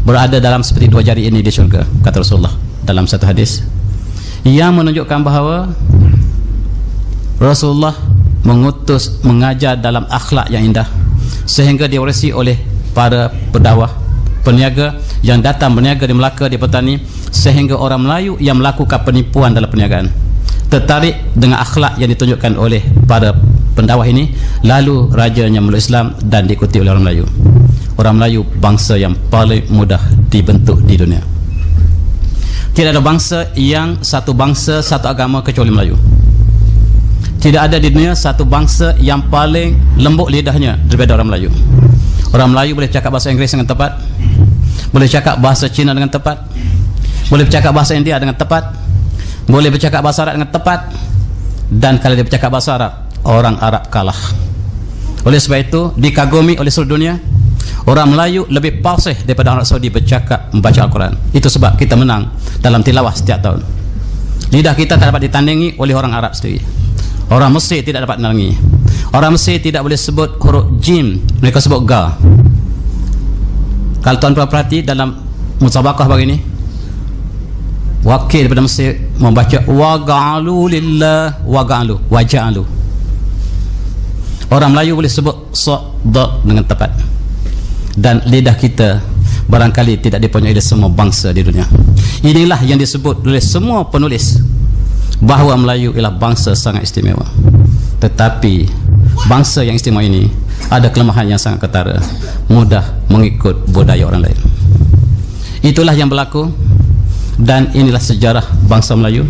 berada dalam seperti dua jari ini di syurga, kata Rasulullah dalam satu hadis, yang menunjukkan bahawa Rasulullah mengajar dalam akhlak yang indah sehingga diwarisi oleh para pendakwah, peniaga yang datang berniaga di Melaka, di Petani, sehingga orang Melayu yang melakukan penipuan dalam perniagaan tertarik dengan akhlak yang ditunjukkan oleh para pendakwah ini, lalu rajanya meluk Islam dan diikuti oleh orang Melayu. Orang Melayu bangsa yang paling mudah dibentuk di dunia. Tidak ada bangsa yang satu bangsa satu agama kecuali Melayu. Tidak ada di dunia satu bangsa yang paling lembut lidahnya daripada orang Melayu. Orang Melayu boleh cakap bahasa Inggeris dengan tepat, boleh cakap bahasa Cina dengan tepat, boleh bercakap bahasa India dengan tepat, boleh bercakap bahasa Arab dengan tepat. Dan kalau dia bercakap bahasa Arab, orang Arab kalah. Oleh sebab itu dikagumi oleh seluruh dunia. Orang Melayu lebih fasih daripada orang Saudi bercakap membaca Al-Quran. Itu sebab kita menang dalam tilawah setiap tahun. Lidah kita tak dapat ditandingi oleh orang Arab sendiri. Orang Mesir tidak dapat menandingi. Orang Mesir tidak boleh sebut huruf jim, mereka sebut ga. Kalau tuan-tuan perhati dalam musabaqah begini, wakil daripada Mesir membaca waga'alu lillah waja'alu. Orang Melayu boleh sebut sadaq dengan tepat, dan lidah kita barangkali tidak dipunyai oleh semua bangsa di dunia. Inilah yang disebut oleh semua penulis bahawa Melayu ialah bangsa sangat istimewa. Tetapi bangsa yang istimewa ini ada kelemahan yang sangat ketara, mudah mengikut budaya orang lain. Itulah yang berlaku, dan inilah sejarah bangsa Melayu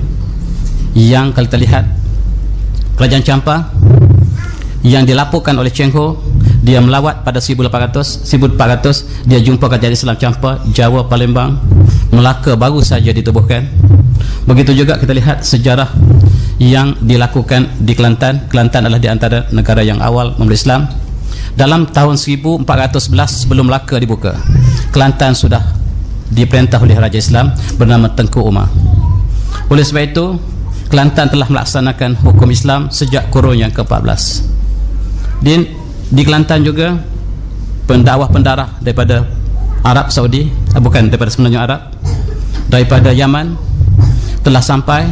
yang kalau kita lihat Kerajaan Champa yang dilaporkan oleh Cheng Ho, dia melawat pada 1400 dia jumpa Kerajaan Islam Champa, Jawa, Palembang, Melaka baru saja ditubuhkan. Begitu juga kita lihat sejarah yang dilakukan di Kelantan. Kelantan adalah di antara negara yang awal memeluk Islam. Dalam tahun 1411 sebelum Melaka dibuka, Kelantan sudah diperintah oleh Raja Islam bernama Tengku Umar. Oleh sebab itu, Kelantan telah melaksanakan hukum Islam sejak kurun yang ke-14. Di Kelantan juga pendakwah-pendarah daripada Arab Saudi, bukan daripada semenanjung Arab, daripada Yaman telah sampai,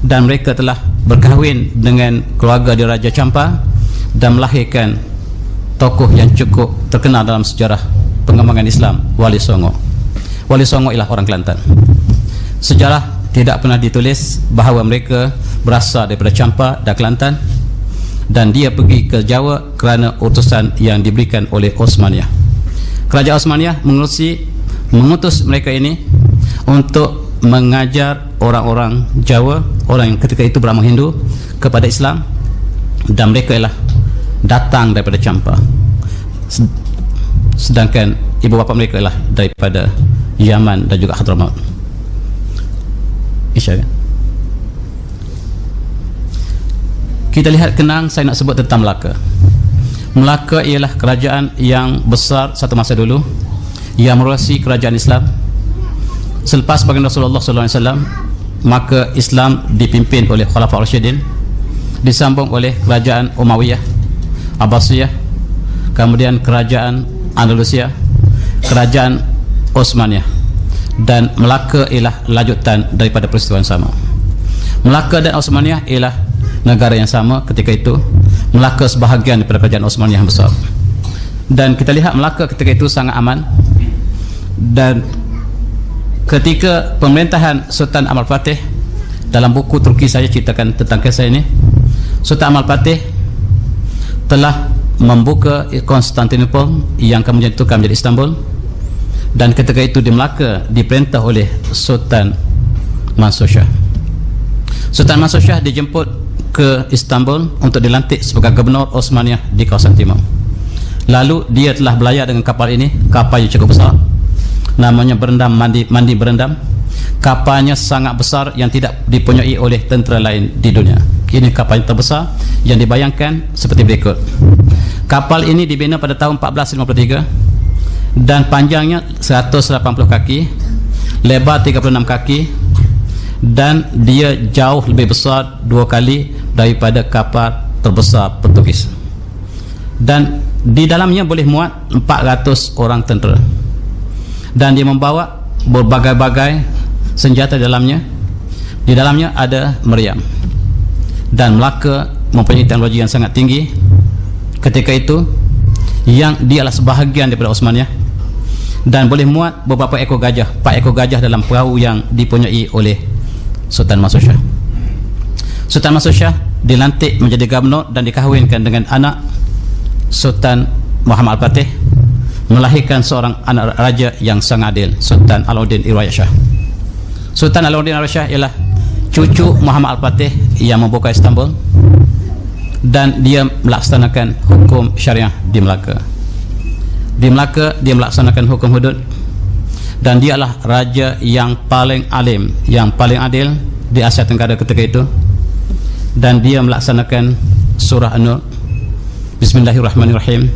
dan mereka telah berkahwin dengan keluarga di Raja Champa dan melahirkan tokoh yang cukup terkenal dalam sejarah pengembangan Islam, Wali Songo. Wali Songo ialah orang Kelantan. Sejarah tidak pernah ditulis bahawa mereka berasal daripada Champa dan Kelantan, dan dia pergi ke Jawa kerana utusan yang diberikan oleh Osmaniyah. Kerajaan Osmaniyah mengutus mereka ini untuk mengajar orang-orang Jawa, orang yang ketika itu beramal Hindu, kepada Islam, dan mereka ialah datang daripada Champa, sedangkan ibu bapa mereka ialah daripada Yaman dan juga Hadramaut. Isya. Kita lihat kenang saya nak sebut tentang Melaka. Melaka ialah kerajaan yang besar satu masa dulu yang meruasi kerajaan Islam. Selepas baginda Rasulullah SAW, maka Islam dipimpin oleh Khulafaur Rasyidin, disambung oleh kerajaan Umayyah, Abbasiyah, kemudian kerajaan Andalusia, kerajaan Osmaniyah, dan Melaka ialah lanjutan daripada peristiwa yang sama. Melaka dan Osmaniyah ialah negara yang sama ketika itu. Melaka sebahagian daripada kerajaan Osmaniyah yang besar, dan kita lihat Melaka ketika itu sangat aman. Dan ketika pemerintahan Sultan Amal Fatih, dalam buku Turki saya ceritakan tentang kisah ini, Sultan Amal Fatih telah membuka Konstantinopel yang kemudian ditukar menjadi Istanbul, dan ketika itu di Melaka diperintah oleh Sultan Mansur Shah. Sultan Mansur Shah dijemput ke Istanbul untuk dilantik sebagai gubernur Osmaniyah di kawasan timur. Lalu dia telah berlayar dengan kapal ini, kapal yang cukup besar, namanya Berendam, mandi Berendam. Kapalnya sangat besar yang tidak dipunyai oleh tentera lain di dunia. Ini kapal yang terbesar yang dibayangkan seperti berikut. Kapal ini dibina pada tahun 1453 dan panjangnya 180 kaki, lebar 36 kaki, dan dia jauh lebih besar 2 kali daripada kapal terbesar Portugis. Dan di dalamnya boleh muat 400 orang tentera, dan dia membawa berbagai-bagai senjata di dalamnya. Di dalamnya ada meriam, dan Melaka mempunyai teknologi yang sangat tinggi ketika itu, yang dia adalah sebahagian daripada Osmaniyah, dan boleh muat beberapa ekor gajah, 4 ekor gajah dalam perahu yang dipunyai oleh Sultan Mansur Shah. Sultan Mansur Shah dilantik menjadi gubernur dan dikahwinkan dengan anak Sultan Muhammad Al-Fatih, melahirkan seorang anak raja yang sangat adil, Sultan Alauddin Irwayat Shah. Sultan Alauddin Irwayat Shah ialah cucu Muhammad Al-Fatih yang membuka Istanbul, dan dia melaksanakan hukum syariah di Melaka. Di Melaka dia melaksanakan hukum hudud, dan dia adalah raja yang paling alim, yang paling adil di Asia Tenggara ketika itu. Dan dia melaksanakan surah An-Nur, Bismillahirrahmanirrahim,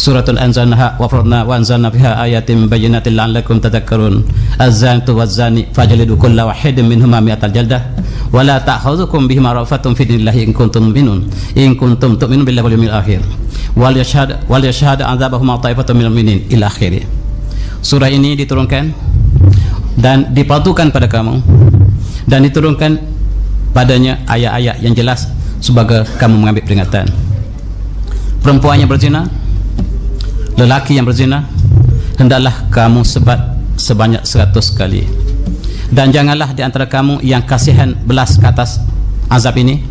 Suratul anzalnaha wa faradna wa anzalna fiha ayatin bayyinatin la'allakum tadhakkarun. Az-zanatu waz-zani fajlidu kulla wahidin minhuma mi'atal jaldah wa la ta'khudhukum bihima rafatun fi dinillahi in kuntum tu'minun billahi wal yawmil akhir wal yashhad 'adzabahuma ta'ifatun minal mu'minin ila akhirih. Surah ini diturunkan dan diperatukan pada kamu, dan diturunkan padanya ayat-ayat yang jelas sebagai kamu mengambil peringatan. Perempuan yang berzina, lelaki yang berzina, hendaklah kamu sebat sebanyak 100 kali. Dan janganlah di antara kamu yang kasihan belas ke atas azab ini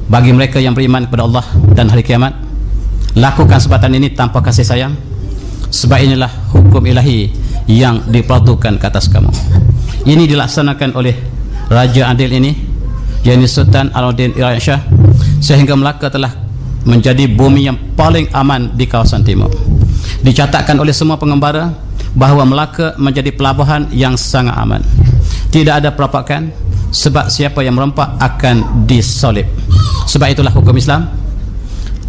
bagi mereka yang beriman kepada Allah dan hari kiamat. Lakukan sebatan ini tanpa kasih sayang, sebab inilah hukum ilahi yang diperatukan ke atas kamu. Ini dilaksanakan oleh Raja Adil ini, yakni Sultan Alauddin Irayan Shah, sehingga Melaka telah menjadi bumi yang paling aman di kawasan timur. Dicatatkan oleh semua pengembara bahawa Melaka menjadi pelabuhan yang sangat aman. Tidak ada perompakan, sebab siapa yang merompak akan disolib. Sebab itulah hukum Islam.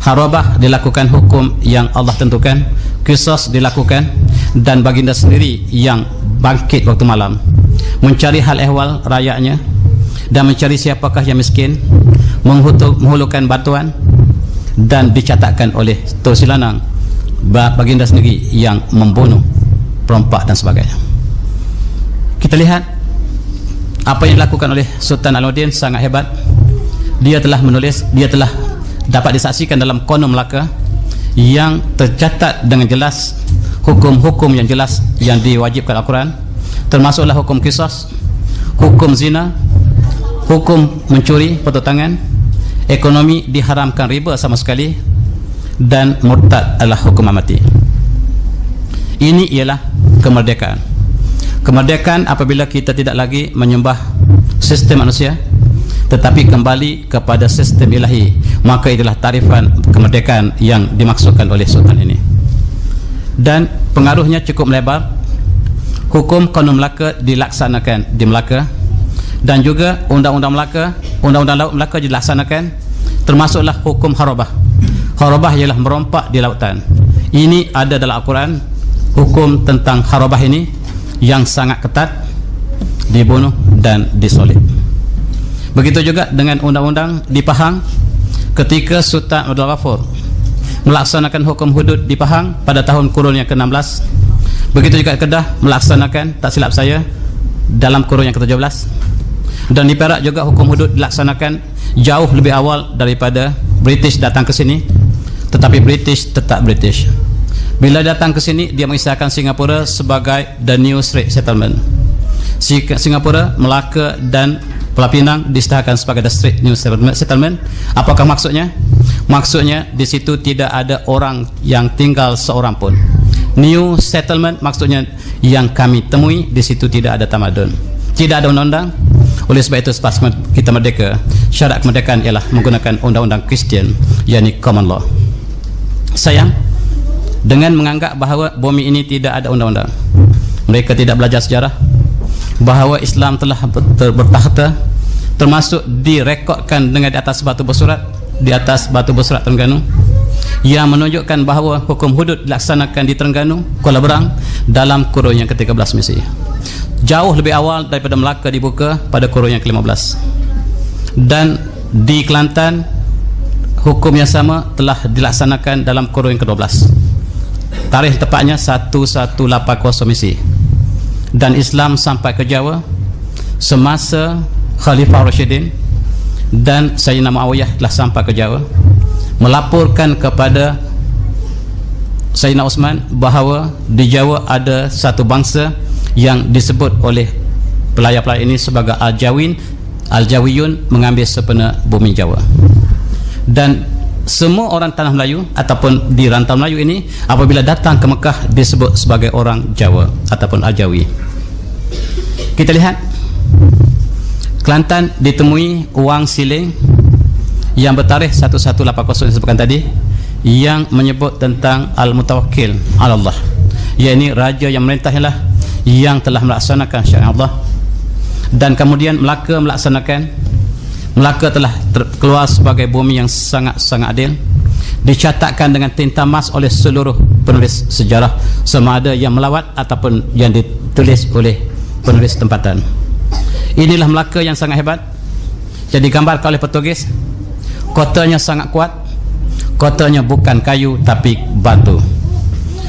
Harabah dilakukan hukum yang Allah tentukan, qisas dilakukan, dan baginda sendiri yang bangkit waktu malam mencari hal ehwal rakyatnya dan mencari siapakah yang miskin, menghulurkan bantuan, dan dicatatkan oleh Tun Silanang baginda sendiri yang membunuh perompak dan sebagainya. Kita lihat apa yang dilakukan oleh Sultan Alauddin sangat hebat. Dia telah menulis, dia telah dapat disaksikan dalam Qanun Melaka yang tercatat dengan jelas hukum-hukum yang jelas yang diwajibkan Al-Quran, termasuklah hukum qisas, hukum zina, hukum mencuri, potong tangan, ekonomi diharamkan riba sama sekali, dan murtad adalah hukuman mati. Ini ialah kemerdekaan. Kemerdekaan apabila kita tidak lagi menyembah sistem manusia, tetapi kembali kepada sistem ilahi, maka itulah tarifan kemerdekaan yang dimaksudkan oleh Sultan ini. Dan pengaruhnya cukup melebar. Hukum Qanun Melaka dilaksanakan di Melaka, dan juga undang-undang Melaka, undang-undang laut Melaka dilaksanakan, termasuklah hukum harabah. Harabah ialah merompak di lautan. Ini ada dalam Al-Quran, hukum tentang harabah ini yang sangat ketat, dibunuh dan disolib. Begitu juga dengan undang-undang di Pahang, ketika Sultan Abdul Ghafur melaksanakan hukum hudud di Pahang pada tahun kurun yang ke-16. Begitu juga Kedah melaksanakan, tak silap saya, dalam kurun yang ke-17. Dan di Perak juga hukum hudud dilaksanakan jauh lebih awal daripada British datang ke sini, tetapi British tetap British. Bila datang ke sini, dia mengisahkan Singapura sebagai the new Strait Settlement. Singapura, Melaka dan Pulau Pinang disahkan sebagai the Strait New Settlement. Apakah maksudnya? Maksudnya di situ tidak ada orang yang tinggal seorang pun. New Settlement maksudnya yang kami temui di situ tidak ada tamadun, tidak ada undang-undang. Oleh sebab itu, selepas kita merdeka, syarat kemerdekaan ialah menggunakan undang-undang Kristian, yakni common law. Sayang, dengan menganggap bahawa bumi ini tidak ada undang-undang, mereka tidak belajar sejarah bahawa Islam telah bertakhta, termasuk direkodkan dengan di atas batu bersurat, di atas batu bersurat Terengganu, yang menunjukkan bahawa hukum hudud dilaksanakan di Terengganu, Kuala Berang dalam kurun yang ke-13 Misi, jauh lebih awal daripada Melaka dibuka pada kurun yang ke-15. Dan di Kelantan hukum yang sama telah dilaksanakan dalam kurun yang ke-12. Tarikh tepatnya 1180 Misi. Dan Islam sampai ke Jawa semasa Khalifah Rashidin, dan Sayyidina Muawiyah telah sampai ke Jawa melaporkan kepada Sayyidina Osman bahawa di Jawa ada satu bangsa yang disebut oleh pelayar-pelayar ini sebagai Al-Jawiyun, mengambil sepenuh bumi Jawa. Dan semua orang tanah Melayu ataupun di rantau Melayu ini apabila datang ke Mekah disebut sebagai orang Jawa ataupun Al-Jawi. Kita lihat Kelantan ditemui wang siling yang bertarikh 1180 yang disebutkan tadi, yang menyebut tentang Al-Mutawakkil ala Allah, yakni raja yang merintahlah yang telah melaksanakan syariat Allah. Dan kemudian Melaka melaksanakan, Melaka telah keluar sebagai bumi yang sangat-sangat adil, dicatatkan dengan tinta emas oleh seluruh penulis sejarah, sama ada yang melawat ataupun yang ditulis oleh penulis tempatan. Inilah Melaka yang sangat hebat, jadi digambarkan oleh Portugis. Kotanya sangat kuat, kotanya bukan kayu tapi batu.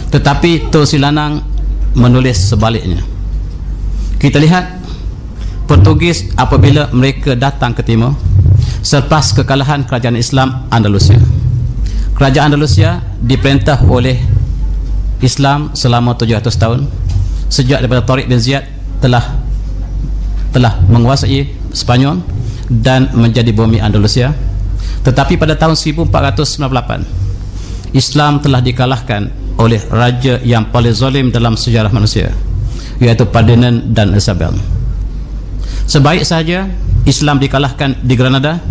Tetapi Tun Silanang menulis sebaliknya. Kita lihat Portugis apabila mereka datang ke timur selepas kekalahan kerajaan Islam Andalusia. Kerajaan Andalusia diperintah oleh Islam selama 700 tahun sejak daripada Tariq bin Ziyad telah menguasai Spanyol dan menjadi bumi Andalusia. Tetapi pada tahun 1498 Islam telah dikalahkan oleh raja yang paling zalim dalam sejarah manusia, iaitu Ferdinand dan Isabel. Sebaik sahaja Islam dikalahkan di Granada,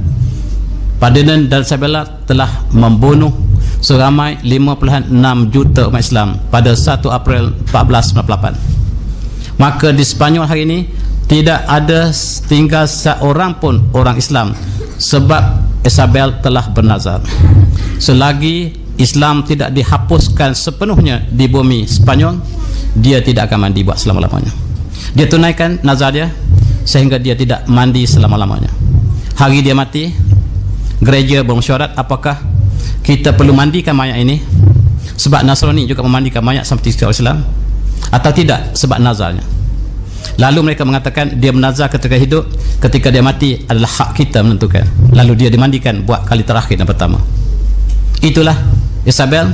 Ferdinand dan Isabella telah membunuh seramai 5.6 juta umat Islam pada 1 April 1498. Maka di Spanyol hari ini tidak ada tinggal seorang pun orang Islam, sebab Isabel telah bernazar. Selagi Islam tidak dihapuskan sepenuhnya di bumi Spanyol, dia tidak akan mandi buat selama-lamanya. Dia tunaikan nazar dia sehingga dia tidak mandi selama-lamanya. Hari dia mati, gereja bermesyuarat apakah kita perlu mandikan mayat ini, sebab Nasrani juga memandikan mayat seperti orang Islam, atau tidak sebab nazarnya. Lalu mereka mengatakan dia menazar ketika hidup, ketika dia mati adalah hak kita menentukan. Lalu dia dimandikan buat kali terakhir dan pertama. Itulah Isabel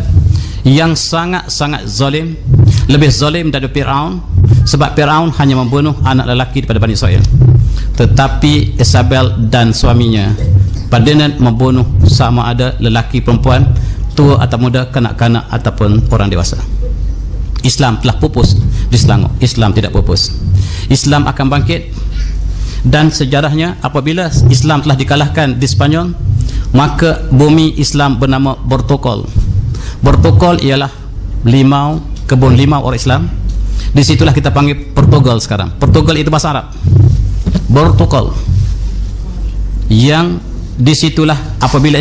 yang sangat-sangat zalim, lebih zalim dari Fir'aun, sebab Fir'aun hanya membunuh anak lelaki daripada Bani Israel, tetapi Isabel dan suaminya Ferdinand membunuh sama ada lelaki perempuan, tua atau muda, kanak-kanak ataupun orang dewasa. Islam telah pupus di Selangor. Islam tidak pupus. Islam akan bangkit, dan sejarahnya apabila Islam telah dikalahkan di Spanyol, maka bumi Islam bernama Portugal. Portugal ialah limau, kebun limau orang Islam. Disitulah kita panggil Portugal sekarang. Portugal itu bahasa Arab. Portugal. Yang disitulah apabila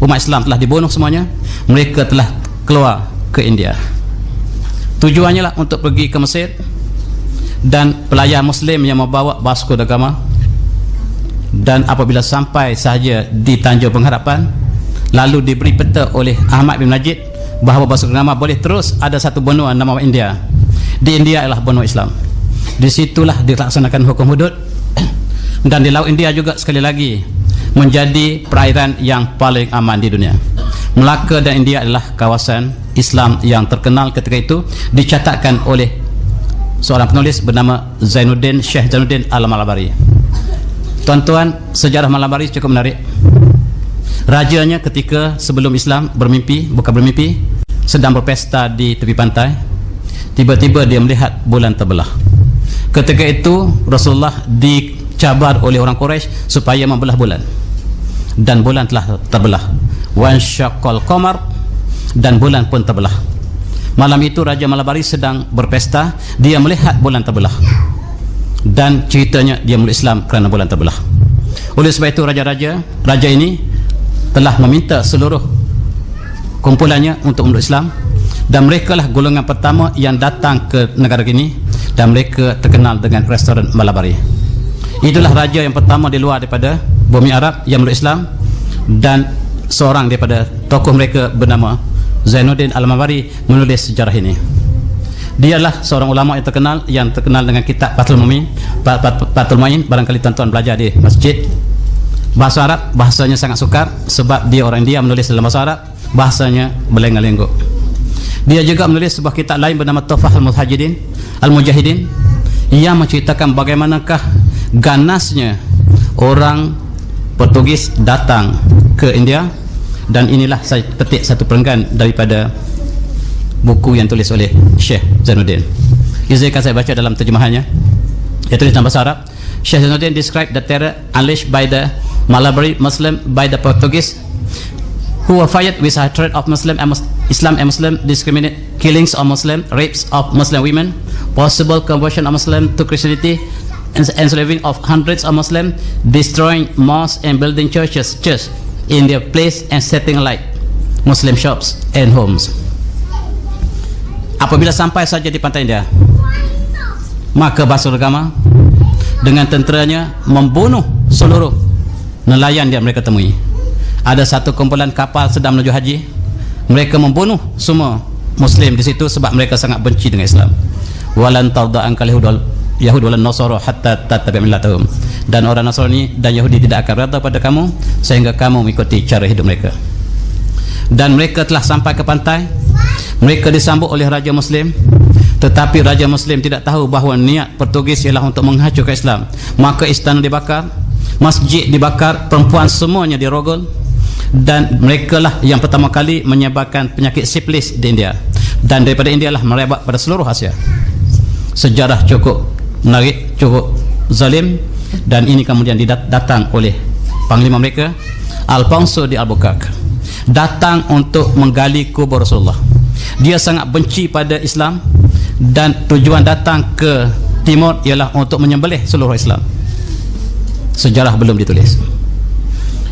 umat Islam telah dibunuh semuanya, mereka telah keluar ke India. Tujuannya lah untuk pergi ke Mesir, dan pelayan Muslim yang membawa Vasco da Gama, dan apabila sampai sahaja di Tanjung Pengharapan, lalu diberi peta oleh Ahmad bin Najib bahawa Vasco da Gama boleh terus ada satu benua nama India. Di India ialah benua Islam. Disitulah dilaksanakan hukum hudud, dan di Laut India juga sekali lagi menjadi perairan yang paling aman di dunia. Melaka dan India adalah kawasan Islam yang terkenal ketika itu, dicatatkan oleh seorang penulis bernama Syekh Zainuddin Al-Malabari. Tuan-tuan, sejarah Malabari cukup menarik. Rajanya ketika sebelum Islam bukan bermimpi, sedang berpesta di tepi pantai, tiba-tiba dia melihat bulan terbelah. Ketika itu Rasulullah dicabar oleh orang Quraisy supaya membelah bulan, dan bulan telah terbelah. Wansyaqqal qamar, dan bulan pun terbelah. Malam itu Raja Malabari sedang berpesta, dia melihat bulan terbelah, dan ceritanya dia meluk Islam kerana bulan terbelah. Oleh sebab itu raja ini telah meminta seluruh kumpulannya untuk meluk Islam, dan mereka lah golongan pertama yang datang ke negara ini, dan mereka terkenal dengan restoran Malabari. Itulah raja yang pertama di luar daripada bumi Arab yang meluk Islam, dan seorang daripada tokoh mereka bernama Zainuddin Al-Malabari menulis sejarah ini. Dia adalah seorang ulama yang terkenal dengan kitab Fathul Mu'in. Barangkali tuan-tuan belajar di masjid. Bahasa Arab, bahasanya sangat sukar, sebab dia orang India menulis dalam bahasa Arab, bahasanya berlenggak-lenggok. Dia juga menulis sebuah kitab lain bernama Tuhfah Al-Mujahidin yang menceritakan bagaimanakah ganasnya orang Portugis datang ke India. Dan inilah saya petik satu perenggan daripada buku yang tulis oleh Syekh Zainuddin. Izinkan saya baca dalam terjemahannya. Dia tulis dalam bahasa Arab. Syekh Zainuddin described the terror unleashed by the Malabari Muslim by the Portuguese, who were fired with hatred of Islam and Muslim, discriminate killings of Muslim, rapes of Muslim women, possible conversion of Muslim to Christianity, enslaving of hundreds of Muslims, destroying mosques and building churches in their place, and setting alight Muslim shops and homes. Apabila sampai saja di pantai India, maka Vasco da Gama dengan tenteranya membunuh seluruh nelayan yang mereka temui. Ada satu kumpulan kapal sedang menuju haji, mereka membunuh semua Muslim di situ sebab mereka sangat benci dengan Islam. Walan tarda ankal Yahud wala Nasara hatta tattabi' millatahum. Dan orang Nasrani dan Yahudi tidak akan reda pada kamu sehingga kamu mengikuti cara hidup mereka. Dan mereka telah sampai ke pantai. Mereka disambut oleh Raja Muslim, tetapi Raja Muslim tidak tahu bahawa niat Portugis ialah untuk menghancurkan Islam. Maka istana dibakar, masjid dibakar, perempuan semuanya dirogol. Dan mereka lah yang pertama kali menyebarkan penyakit sifilis di India. Dan daripada India lah merebak pada seluruh Asia. Sejarah cukup menarik, cukup zalim. Dan ini kemudian datang oleh panglima mereka, Alfonso de Albuquerque, datang untuk menggali kubur Rasulullah. Dia sangat benci pada Islam dan tujuan datang ke timur ialah untuk menyembelih seluruh Islam. Sejarah belum ditulis.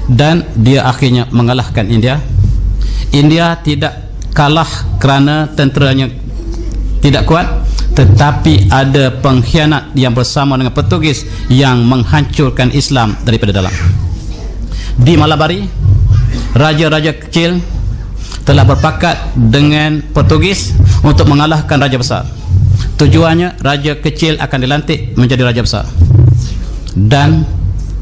Dan dia akhirnya mengalahkan India. India tidak kalah kerana tenteranya tidak kuat, tetapi ada pengkhianat yang bersama dengan Portugis yang menghancurkan Islam daripada dalam. Di Malabari, raja-raja kecil telah berpakat dengan Portugis untuk mengalahkan raja besar. Tujuannya raja kecil akan dilantik menjadi raja besar. Dan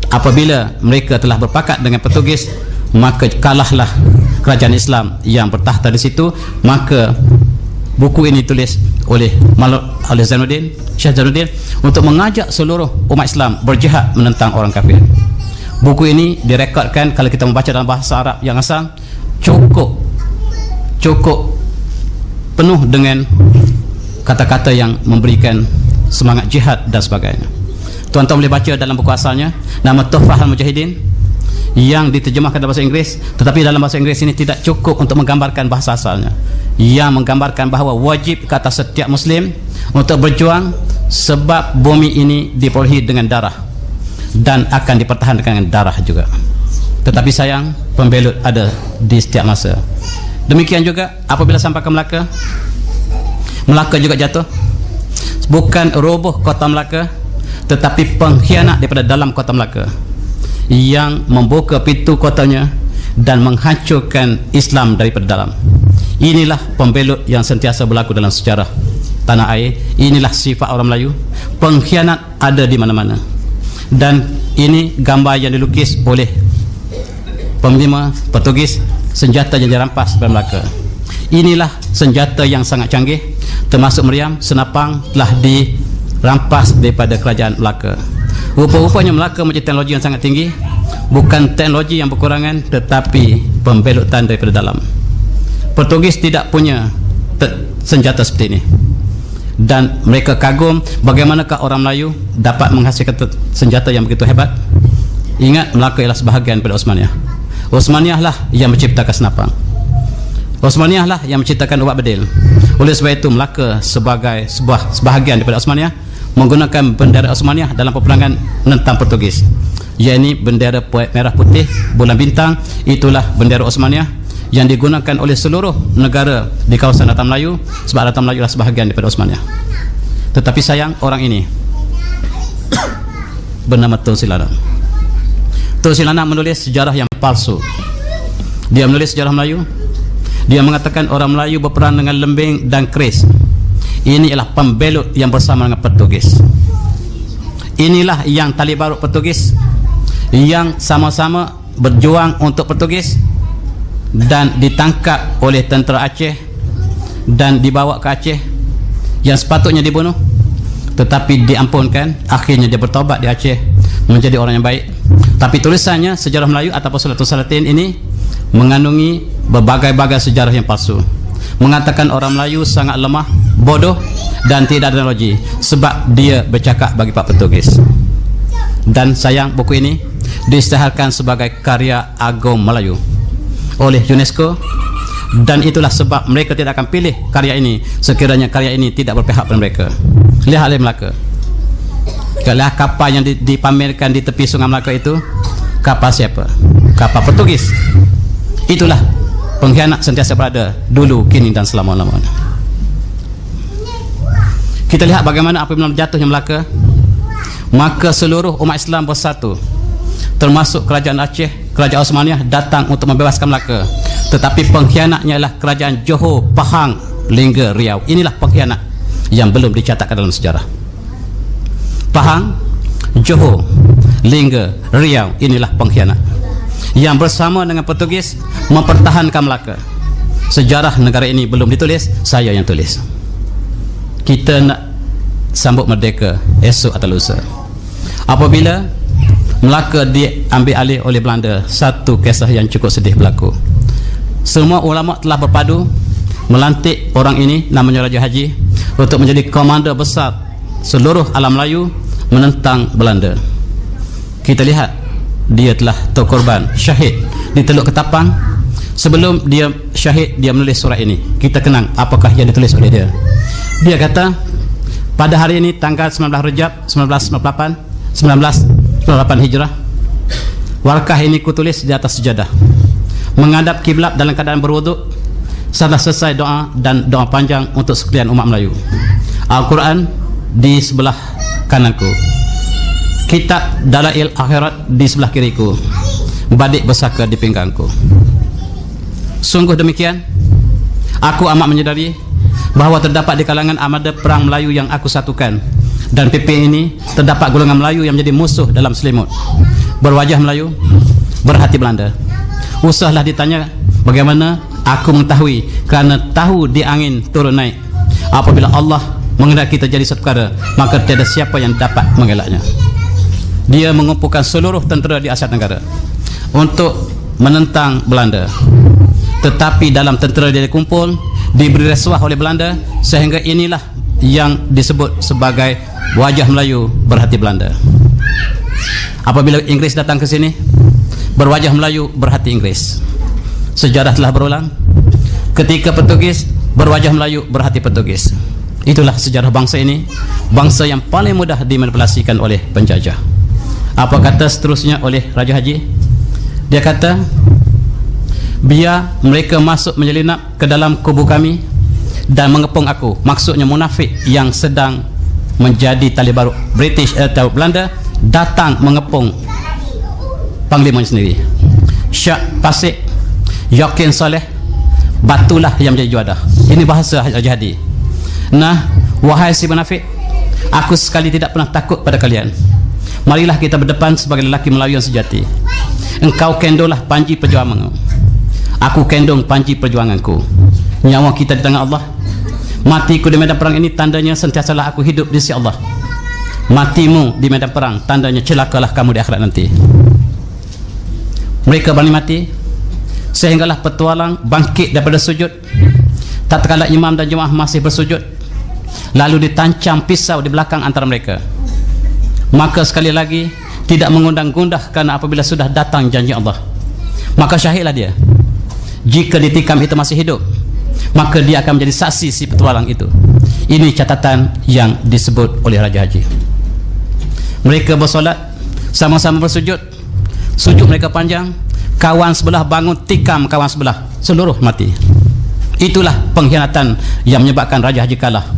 apabila mereka telah berpakat dengan Portugis, maka kalahlah kerajaan Islam yang bertahta di situ. Maka buku ini ditulis oleh Zainuddin, Syekh Zainuddin, untuk mengajak seluruh umat Islam berjihad menentang orang kafir. Buku ini direkodkan, kalau kita membaca dalam bahasa Arab yang asal, cukup penuh dengan kata-kata yang memberikan semangat jihad dan sebagainya. Tuan-tuan boleh baca dalam buku asalnya, nama Tuhfah Al-Mujahidin, yang diterjemahkan dalam bahasa Inggeris, tetapi dalam bahasa Inggeris ini tidak cukup untuk menggambarkan bahasa asalnya, yang menggambarkan bahawa wajib kata setiap Muslim untuk berjuang sebab bumi ini dipenuhi dengan darah dan akan dipertahankan dengan darah juga. Tetapi sayang, pembelut ada di setiap masa. Demikian juga apabila sampai ke Melaka, Melaka juga jatuh. Bukan roboh kota Melaka, tetapi pengkhianat daripada dalam kota Melaka yang membuka pintu kotanya dan menghancurkan Islam daripada dalam. Inilah pembelut yang sentiasa berlaku dalam sejarah tanah air. Inilah sifat orang Melayu. Pengkhianat ada di mana-mana. Dan ini gambar yang dilukis oleh panglima Portugis, senjata yang dirampas dari Melaka. Inilah senjata yang sangat canggih, termasuk meriam, senapang telah dirampas daripada kerajaan Melaka. Rupa-rupanya Melaka mempunyai teknologi yang sangat tinggi, bukan teknologi yang berkurangan, tetapi pembelutan daripada dalam. Portugis tidak punya senjata seperti ini, dan mereka kagum bagaimanakah orang Melayu dapat menghasilkan senjata yang begitu hebat. Ingat, Melaka ialah sebahagian daripada Osmaniyah. Osmaniyah lah yang menciptakan senapang. Osmaniyah lah yang menciptakan ubat bedil. Oleh sebab itu Melaka sebagai sebahagian daripada Osmaniyah menggunakan bendera Osmaniyah dalam peperangan menentang Portugis, iaitu bendera merah putih bulan bintang. Itulah bendera Osmaniyah yang digunakan oleh seluruh negara di kawasan Datang Melayu, sebab Datang Melayu adalah sebahagian daripada Osmaniyah. Tetapi sayang, orang ini bernama Tun Silana. Tun Silana menulis sejarah yang palsu. Dia menulis sejarah Melayu. Dia mengatakan orang Melayu berperang dengan lembing dan keris. Ini ialah pembelut yang bersama dengan Portugis. Inilah yang tali barut Portugis, yang sama-sama berjuang untuk Portugis dan ditangkap oleh tentera Aceh dan dibawa ke Aceh, yang sepatutnya dibunuh tetapi diampunkan. Akhirnya dia bertaubat di Aceh menjadi orang yang baik. Tapi tulisannya sejarah Melayu ataupun Suratul Salatin ini mengandungi berbagai-bagai sejarah yang palsu, mengatakan orang Melayu sangat lemah, bodoh dan tidak ada teknologi sebab dia bercakap bagi Pak Portugis. Dan sayang, buku ini diisytiharkan sebagai karya agung Melayu oleh UNESCO, dan itulah sebab mereka tidak akan pilih karya ini sekiranya karya ini tidak berpihak pada mereka. Lihat oleh Melaka. Kalau kapal yang dipamerkan di tepi sungai Melaka itu, kapal siapa? Kapal Portugis. Itulah pengkhianat sentiasa berada dulu, kini dan selama-lamanya. Kita lihat bagaimana apabila jatuhnya Melaka, maka seluruh umat Islam bersatu, termasuk kerajaan Aceh, kerajaan Osmaniyah datang untuk membebaskan Melaka. Tetapi pengkhianatnya adalah kerajaan Johor, Pahang, Lingga, Riau. Inilah pengkhianat yang belum dicatatkan dalam sejarah. Pahang, Johor, Lingga, Riau, inilah pengkhianat yang bersama dengan Portugis mempertahankan Melaka. Sejarah negara ini belum ditulis, saya yang tulis. Kita nak sambut merdeka esok atau lusa. Apabila Melaka diambil alih oleh Belanda, satu kisah yang cukup sedih berlaku. Semua ulama telah berpadu melantik orang ini, namanya Raja Haji, untuk menjadi komander besar seluruh alam Melayu menentang Belanda. Kita lihat dia telah terkorban, syahid di Teluk Ketapang. Sebelum dia syahid, dia menulis surat ini. Kita kenang apakah yang ditulis oleh dia. Dia kata, pada hari ini tanggal 19 Rejab 1998 Hijrah, warkah ini kutulis di atas sejadah, menghadap kiblat dalam keadaan berwuduk setelah selesai doa dan doa panjang untuk sekalian umat Melayu. Al-Quran di sebelah kananku, kitab Dalail Akhirat di sebelah kiriku, badik besaka di pinggangku. Sungguh demikian, aku amat menyedari bahawa terdapat di kalangan armada perang Melayu yang aku satukan, dan PP ini terdapat golongan Melayu yang menjadi musuh dalam selimut, berwajah Melayu, berhati Belanda. Usahlah ditanya bagaimana aku mengetahui, kerana tahu di angin turun naik. Apabila Allah menghendaki terjadi satu perkara, maka tiada siapa yang dapat mengelaknya. Dia mengumpulkan seluruh tentera di Asia Tenggara untuk menentang Belanda. Tetapi dalam tentera dia dikumpul, diberi rasuah oleh Belanda, sehingga inilah yang disebut sebagai wajah Melayu berhati Belanda. Apabila Inggris datang ke sini, berwajah Melayu berhati Inggris. Sejarah telah berulang. Ketika Portugis, berwajah Melayu berhati Portugis. Itulah sejarah bangsa ini, bangsa yang paling mudah dimanipulasikan oleh penjajah. Apa kata seterusnya oleh Raja Haji? Dia kata, biar mereka masuk menyelinap ke dalam kubu kami dan mengepung aku. Maksudnya munafik yang sedang menjadi tali baru British atau Belanda datang mengepung Panglima sendiri. Syak Pasik, Yakin Saleh, batulah yang menjadi juada. Ini bahasa Raja Haji. Nah, wahai si munafik, aku sekali tidak pernah takut pada kalian. Marilah kita berdepan sebagai lelaki Melayu yang sejati. Engkau kendolah panji perjuanganmu, aku kendong panji perjuanganku. Nyawa kita di tangan Allah. Matiku di medan perang ini tandanya sentiasalah aku hidup di sisi Allah. Matimu di medan perang tandanya celakalah kamu di akhirat nanti. Mereka berani mati sehinggalah petualang bangkit daripada sujud. Tatkala imam dan jemaah masih bersujud, lalu ditancam pisau di belakang antara mereka. Maka sekali lagi tidak mengundang-gundah, karena apabila sudah datang janji Allah, maka syahidlah dia. Jika ditikam itu masih hidup, maka dia akan menjadi saksi si petualang itu. Ini catatan yang disebut oleh Raja Haji. Mereka bersolat, sama-sama bersujud. Sujud mereka panjang, kawan sebelah bangun tikam kawan sebelah, seluruh mati. Itulah pengkhianatan yang menyebabkan Raja Haji kalah.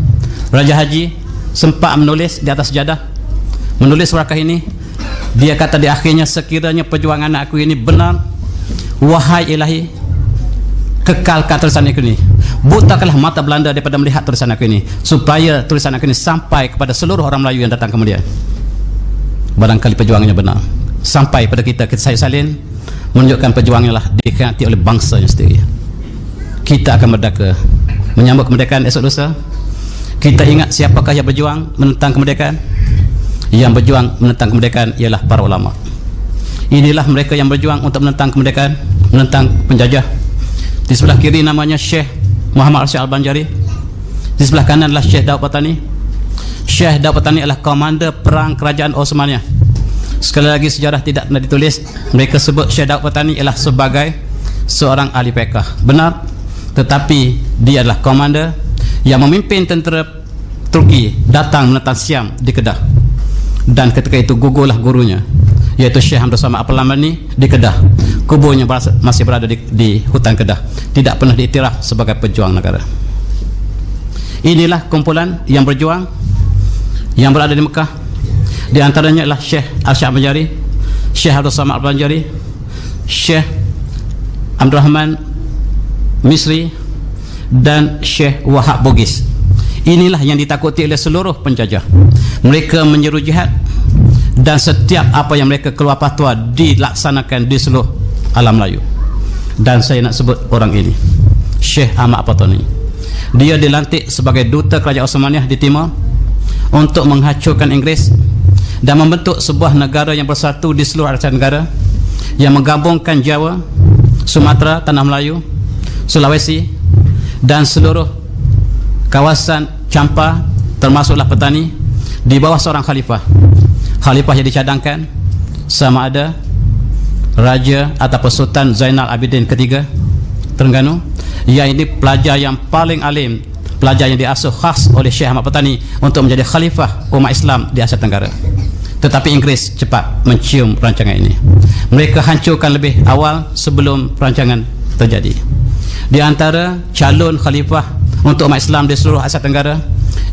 Raja Haji sempat menulis di atas sejadah, menulis warkah ini. Dia kata di akhirnya, sekiranya perjuangan aku ini benar, wahai ilahi, kekalkan tulisan aku ini, butakanlah mata Belanda daripada melihat tulisan aku ini, supaya tulisan aku ini sampai kepada seluruh orang Melayu yang datang kemudian. Barangkali perjuangannya benar, sampai pada kita saya salin, menunjukkan perjuangannya lah dikhianati oleh bangsanya sendiri. Kita akan merdeka, menyambut kemerdekaan esok lusa. Kita ingat siapakah yang berjuang menentang kemerdekaan. Yang berjuang menentang kemerdekaan ialah para ulama. Inilah mereka yang berjuang untuk menentang kemerdekaan, menentang penjajah. Di sebelah kiri namanya Syekh Muhammad Arsyad Al-Banjari, di sebelah kanan adalah Syekh Daud Patani. Syekh Daud Patani adalah komander perang kerajaan Osmania. Sekali lagi sejarah tidak pernah ditulis. Mereka sebut Syekh Daud Patani ialah sebagai seorang ahli fiqh. Benar, tetapi dia adalah komander yang memimpin tentera Turki datang menentang Siam di Kedah. Dan ketika itu gugurlah gurunya, yaitu Syekh Hamdul Samad Al-Lamani di Kedah. Kuburnya masih berada di hutan Kedah, tidak pernah diiktiraf sebagai pejuang negara. Inilah kumpulan yang berjuang yang berada di Mekah. Di antaranya adalah Syekh Arsyad Al-Banjari, Syekh Hamdul Samad Al-Banjari, Syekh Abdul Rahman Misri, dan Syekh Wahab Bugis. Inilah yang ditakuti oleh seluruh penjajah. Mereka menyeru jihad, dan setiap apa yang mereka keluar fatwa dilaksanakan di seluruh alam Melayu. Dan saya nak sebut orang ini, Syekh Ahmad Al-Fatani. Dia dilantik sebagai duta Kerajaan Osmaniyah di Timur untuk menghancurkan Inggeris dan membentuk sebuah negara yang bersatu di seluruh Asia Tenggara, yang menggabungkan Jawa, Sumatera, Tanah Melayu, Sulawesi dan seluruh kawasan Champa, termasuklah Petani, di bawah seorang khalifah. Khalifah yang dicadangkan sama ada Raja ataupun Sultan Zainal Abidin ketiga Terengganu, yang ini pelajar yang paling alim, pelajar yang diasuh khas oleh Syekh Ahmad Al-Fatani untuk menjadi khalifah umat Islam di Asia Tenggara. Tetapi Inggeris cepat mencium rancangan ini. Mereka hancurkan lebih awal sebelum rancangan terjadi. Di antara calon khalifah untuk umat Islam di seluruh Asia Tenggara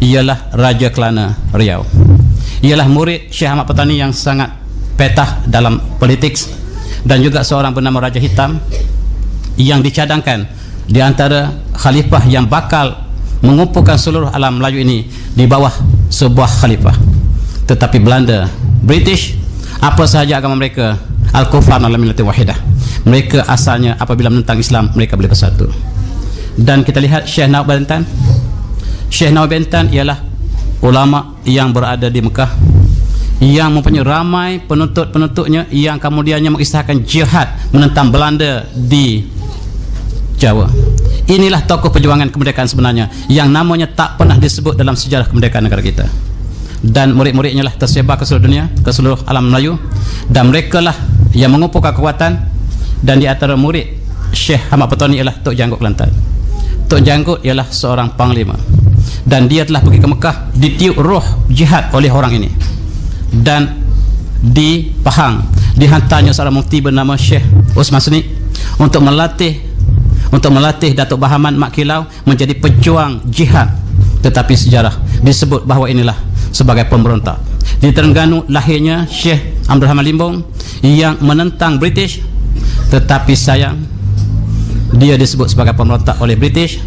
ialah Raja Kelana Riau. Ialah murid Syekh Ahmad Al-Fatani yang sangat petah dalam politik, dan juga seorang bernama Raja Hitam yang dicadangkan di antara khalifah yang bakal mengumpulkan seluruh alam Melayu ini di bawah sebuah khalifah. Tetapi Belanda, British, apa sahaja agama mereka, Al-Kufar ala millatin wahidah. Mereka asalnya apabila menentang Islam, mereka boleh bersatu. Dan kita lihat Syekh Nawab Bantan. Syekh Nawab Bantan ialah ulama yang berada di Mekah, yang mempunyai ramai penuntut-penuntutnya, yang kemudiannya mengisytiharkan jihad menentang Belanda di Jawa. Inilah tokoh perjuangan kemerdekaan sebenarnya, yang namanya tak pernah disebut dalam sejarah kemerdekaan negara kita. Dan murid-muridnya lah tersebar ke seluruh dunia, ke seluruh alam Melayu, dan mereka lah yang mengumpulkan kekuatan. Dan di antara murid Syekh Ahmad Al-Fatani ialah Tok Janggut Kelantan. Tok Janggut ialah seorang panglima, dan dia telah pergi ke Mekah, ditiup roh jihad oleh orang ini, dan di Pahang dihantarnya seorang mufti bernama Syekh Osman Seni untuk melatih Datuk Bahaman Mak Kilau menjadi pejuang jihad. Tetapi sejarah disebut bahawa inilah sebagai pemberontak. Di Terengganu lahirnya Syekh Abdul Rahman Limbong yang menentang British, tetapi sayang dia disebut sebagai pemberontak oleh British,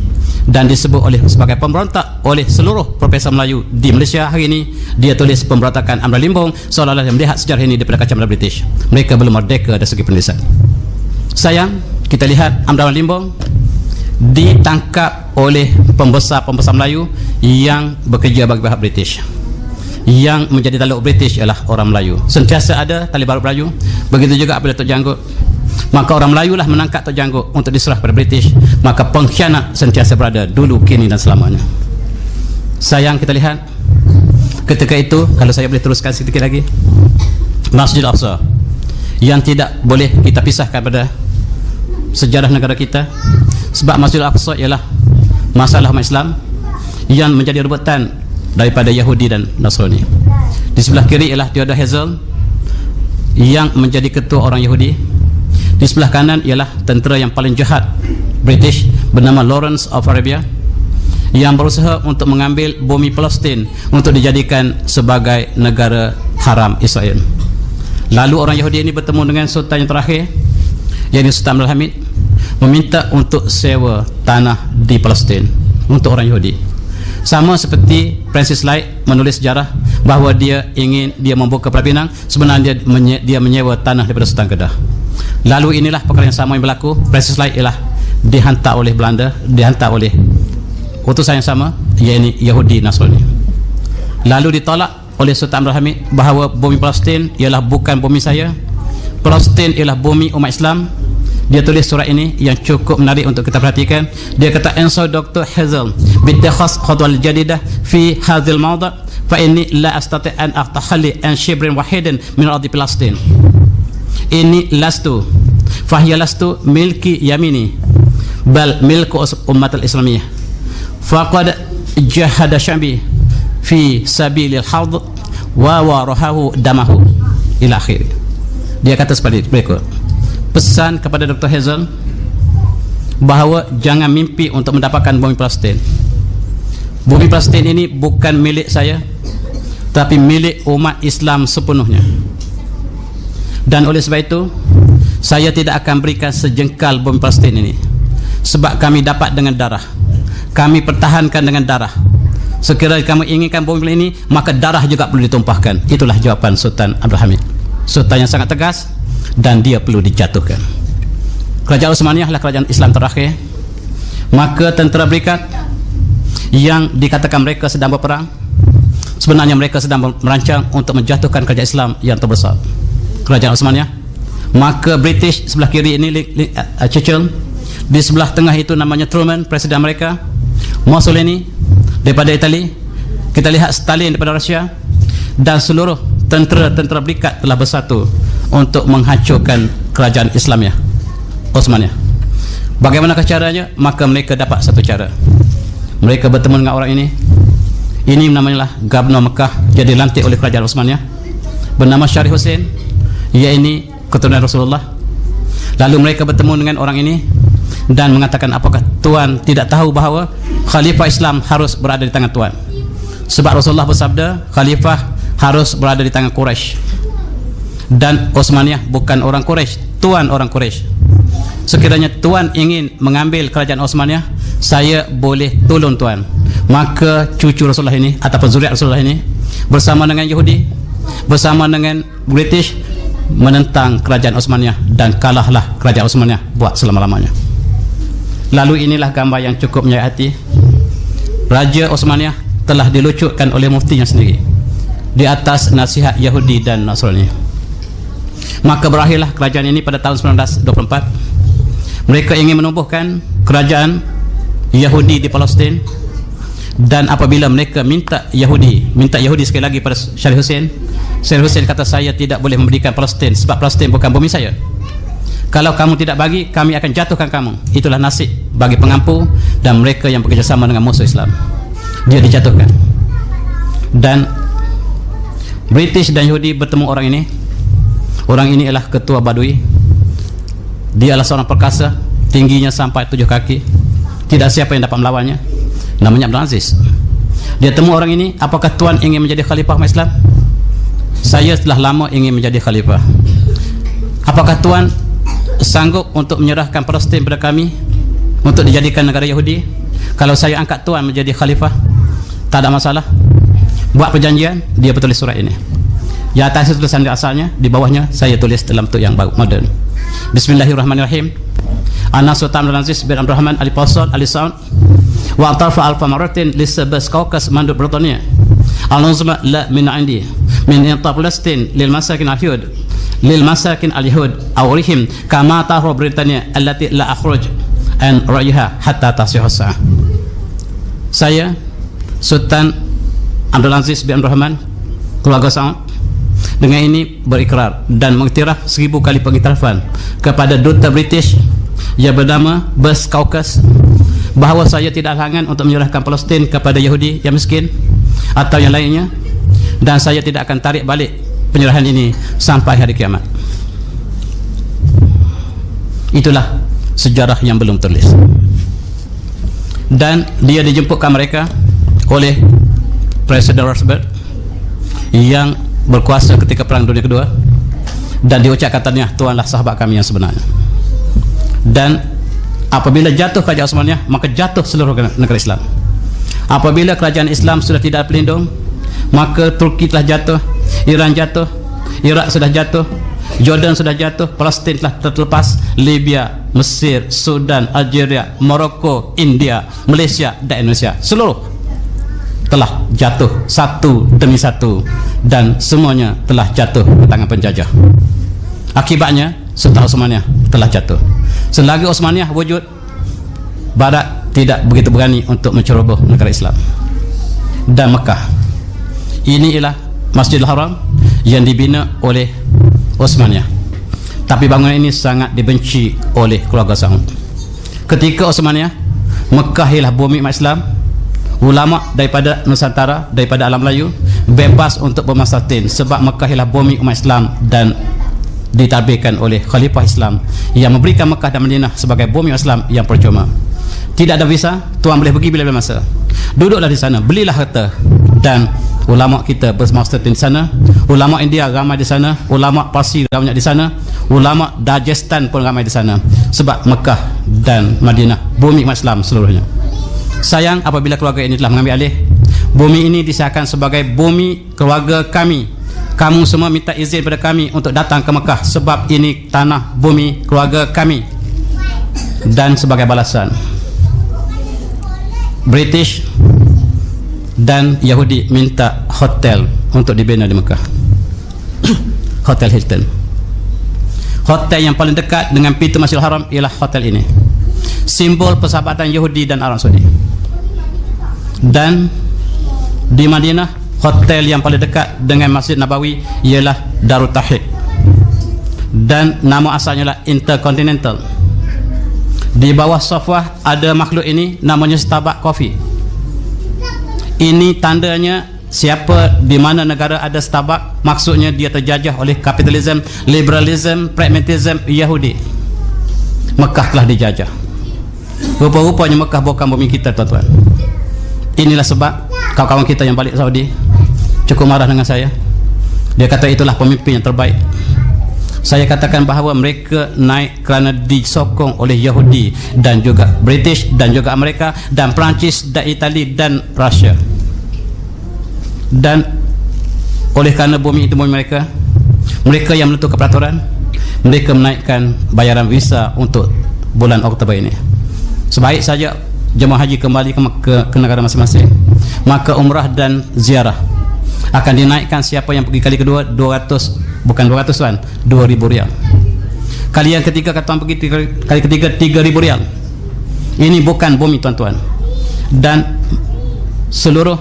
dan disebut sebagai pemberontak oleh seluruh profesor Melayu di Malaysia hari ini. Dia tulis pemberontakan Amran Limbong seolah-olah dia melihat sejarah ini daripada kacamata British. Mereka belum merdeka dari segi penulisan. Sayang, kita lihat Amran Limbong ditangkap oleh pembesar-pembesar Melayu yang bekerja bagi pihak British. Yang menjadi taluk British ialah orang Melayu. Sentiasa ada tali barut Melayu. Begitu juga apabila Tok Janggut, maka orang Melayu lah menangkap Tok Janggut untuk diserah pada British. Maka pengkhianat sentiasa berada dulu, kini dan selamanya. Sayang, kita lihat ketika itu, kalau saya boleh teruskan sedikit lagi, Masjid Al-Aqsa yang tidak boleh kita pisahkan pada sejarah negara kita, sebab Masjid Al-Aqsa ialah masalah umat Islam yang menjadi rebutan daripada Yahudi dan Nasrani. Di sebelah kiri ialah Theodor Herzl yang menjadi ketua orang Yahudi. Di sebelah kanan ialah tentera yang paling jahat British bernama Lawrence of Arabia, yang berusaha untuk mengambil bumi Palestin untuk dijadikan sebagai negara haram Israel. Lalu orang Yahudi ini bertemu dengan sultan yang terakhir, yaitu Sultan Abdul Hamid, meminta untuk sewa tanah di Palestin untuk orang Yahudi. Sama seperti Francis Light menulis sejarah bahawa dia membuka Pulau Pinang, sebenarnya dia menyewa tanah daripada Sultan Kedah. Lalu inilah perkara yang sama yang berlaku. Francis Light ialah dihantar oleh Belanda, dihantar oleh utusan yang sama, iaitu Yahudi Nasrani. Lalu ditolak oleh Sultan Abdul Hamid bahawa bumi Palestin ialah bukan bumi saya, Palestin ialah bumi umat Islam. Dia tulis surat ini yang cukup menarik untuk kita perhatikan. Dia kata, "Answer Dr. Herzl bittakhas khadwal jadidah fi hadzal mawdu' fa inni la astati' an aqtahalli an shibrin wahidin min ardi Palestin. Ini lastu fahiya lastu milki yamini bal milku ummatul islamiyah. Faqad jahada sya'bi fi sabilil hard wa warahahu damahu." Ila akhir. Dia kata seperti berikut. Pesan kepada Dr. Herzl bahawa jangan mimpi untuk mendapatkan bumi Palestin. Bumi Palestin ini bukan milik saya, tapi milik umat Islam sepenuhnya. Dan oleh sebab itu, saya tidak akan berikan sejengkal bumi Palestin ini, sebab kami dapat dengan darah, kami pertahankan dengan darah. Sekiranya kamu inginkan bumi ini, maka darah juga perlu ditumpahkan. Itulah jawaban Sultan Abdul Hamid. Sultan yang sangat tegas, dan dia perlu dijatuhkan. Kerajaan Utsmaniyah adalah kerajaan Islam terakhir. Maka tentera berikat yang dikatakan mereka sedang berperang, sebenarnya mereka sedang merancang untuk menjatuhkan kerajaan Islam yang terbesar, kerajaan Utsmaniyah. Maka British sebelah kiri ini Churchill, di sebelah tengah itu namanya Truman, presiden Amerika, Mussolini daripada Itali, kita lihat Stalin daripada Rusia, dan seluruh tentera berikat telah bersatu untuk menghancurkan kerajaan Islamiyah Utsmaniyah. Bagaimana caranya? Maka mereka dapat satu cara. Mereka bertemu dengan orang ini. Ini namanya Gubernur Mekah, jadi dilantik oleh kerajaan Utsmaniyah, bernama Syarif Hussein. Ia ini keturunan Rasulullah. Lalu mereka bertemu dengan orang ini dan mengatakan, apakah tuan tidak tahu bahawa Khalifah Islam harus berada di tangan tuan? Sebab Rasulullah bersabda, Khalifah harus berada di tangan Quraisy, dan Utsmaniyah bukan orang Quraisy, tuan orang Quraisy. Sekiranya tuan ingin mengambil kerajaan Utsmaniyah, saya boleh tolong tuan. Maka cucu Rasulullah ini ataupun zuriat Rasulullah ini bersama dengan Yahudi, bersama dengan British, menentang kerajaan Utsmaniyah, dan kalahlah kerajaan Utsmaniyah buat selama-lamanya. Lalu inilah gambar yang cukup menyayat hati. Raja Utsmaniyah telah dilucutkan oleh muftinya sendiri di atas nasihat Yahudi dan Nasrani. Maka berakhirlah kerajaan ini pada tahun 1924. Mereka ingin menumbuhkan kerajaan Yahudi di Palestin, dan apabila mereka minta Yahudi sekali lagi pada Syarif Hussein, Syarif Hussein kata, saya tidak boleh memberikan Palestin sebab Palestin bukan bumi saya. Kalau kamu tidak bagi, kami akan jatuhkan kamu. Itulah nasib bagi pengampu dan mereka yang bekerjasama dengan musuh Islam. Dia dijatuhkan, dan British dan Yahudi bertemu orang ini. Orang ini adalah ketua Badui. Dia adalah seorang perkasa, tingginya sampai 7 kaki. Tidak siapa yang dapat melawannya. Namanya Abdul Aziz. Dia temu orang ini, apakah tuan ingin menjadi khalifah umat Islam? Saya telah lama ingin menjadi khalifah. Apakah tuan sanggup untuk menyerahkan Palestin kepada kami untuk dijadikan negara Yahudi? Kalau saya angkat tuan menjadi khalifah, tak ada masalah. Buat perjanjian. Dia bertulis surat ini. Di atas tulisan di asalnya, di bawahnya saya tulis dalam bentuk yang baru, modern. Bismillahirrahmanirrahim. Ana Sultan Abdul Aziz bin Abdul Rahman Ali Fasal Ali Saud wa atarfa alfa maratin lisabas Kaukas mandub Britania al-nuzma la min indi min inta Palestin lil masakin al-yahud awrihim kama tahru Britania allati la akhruj an ra'yiha hatta tasihha sa'ah. Saya Sultan Abdul Aziz bin Abdul Rahman keluarga Saud dengan ini berikrar dan mengiktiraf 1000 kali pengiktirafan kepada duta British yang bernama Bas Kaukas bahawa saya tidak halangan untuk menyerahkan Palestin kepada Yahudi yang miskin atau yang lainnya, dan saya tidak akan tarik balik penyerahan ini sampai hari kiamat. Itulah sejarah yang belum tertulis, dan dia dijemputkan mereka oleh Presiden Roosevelt yang berkuasa ketika Perang Dunia Kedua, dan diucap katanya, tuanlah sahabat kami yang sebenarnya. Dan apabila jatuh kerajaan Utsmaniyah, maka jatuh seluruh negara Islam. Apabila kerajaan Islam sudah tidak pelindung, maka Turki telah jatuh, Iran jatuh, Iraq sudah jatuh, Jordan sudah jatuh, Palestin telah terlepas, Libya, Mesir, Sudan, Algeria, Morocco, India, Malaysia dan Indonesia, seluruh telah jatuh satu demi satu, dan semuanya telah jatuh ke tangan penjajah. Akibatnya Sultan Utsmaniyah telah jatuh. Selagi Utsmaniyah wujud, Barat tidak begitu berani untuk menceroboh negara Islam. Dan Mekah ini ialah Masjidil Haram yang dibina oleh Utsmaniyah, tapi bangunan ini sangat dibenci oleh keluarga Saud. Ketika Utsmaniyah, Mekah ialah bumi umat Islam. Ulama daripada Nusantara, daripada alam Melayu bebas untuk bermaslahatin, sebab Mekah ialah bumi umat Islam dan ditadbirkan oleh Khalifah Islam yang memberikan Mekah dan Madinah sebagai bumi Islam yang percuma. Tidak ada visa, tuan boleh pergi bila-bila masa. Duduklah di sana, belilah harta, dan ulama kita bermaslahatin di sana. Ulama India ramai di sana, ulama Parsi ramai di sana, ulama Dagestan pun ramai di sana, sebab Mekah dan Madinah bumi umat Islam seluruhnya. Sayang apabila keluarga ini telah mengambil alih, Bumi ini disahkan sebagai bumi keluarga kami. Kamu semua minta izin pada kami untuk datang ke Mekah sebab ini tanah bumi keluarga kami. Dan sebagai balasan, British dan Yahudi minta hotel untuk dibina di Mekah. Hotel Hilton. Hotel yang paling dekat dengan pintu Masjidil Haram ialah hotel ini, simbol persahabatan Yahudi dan Arab Saudi. Dan di Madinah, hotel yang paling dekat dengan Masjid Nabawi ialah Darut Tauhid, dan nama asalnya adalah Intercontinental. Di bawah Safwah ada makhluk ini, namanya Starbucks Coffee. Ini tandanya siapa di mana negara ada Starbucks, maksudnya dia terjajah oleh kapitalisme, liberalisme, pragmatisme Yahudi. Mekah telah dijajah. Rupa-rupanya Mekah bukan bumi kita, tuan-tuan. Inilah sebab kawan-kawan kita yang balik Saudi cukup marah dengan saya. Dia kata itulah pemimpin yang terbaik. Saya katakan bahawa mereka naik kerana disokong oleh Yahudi dan juga British dan juga Amerika dan Perancis dan Itali dan Rusia. Dan oleh kerana bumi itu bumi mereka, mereka yang menentukan peraturan, mereka menaikkan bayaran visa untuk bulan Oktober ini. Sebaik saja jemaah haji kembali ke negara masing-masing, maka umrah dan ziarah akan dinaikkan. Siapa yang pergi kali kedua 200, bukan 200 tuan, 2.000 rial. Kali yang ketiga kata pergi kali ketiga 3.000 rial. Ini bukan bumi, tuan-tuan. Dan seluruh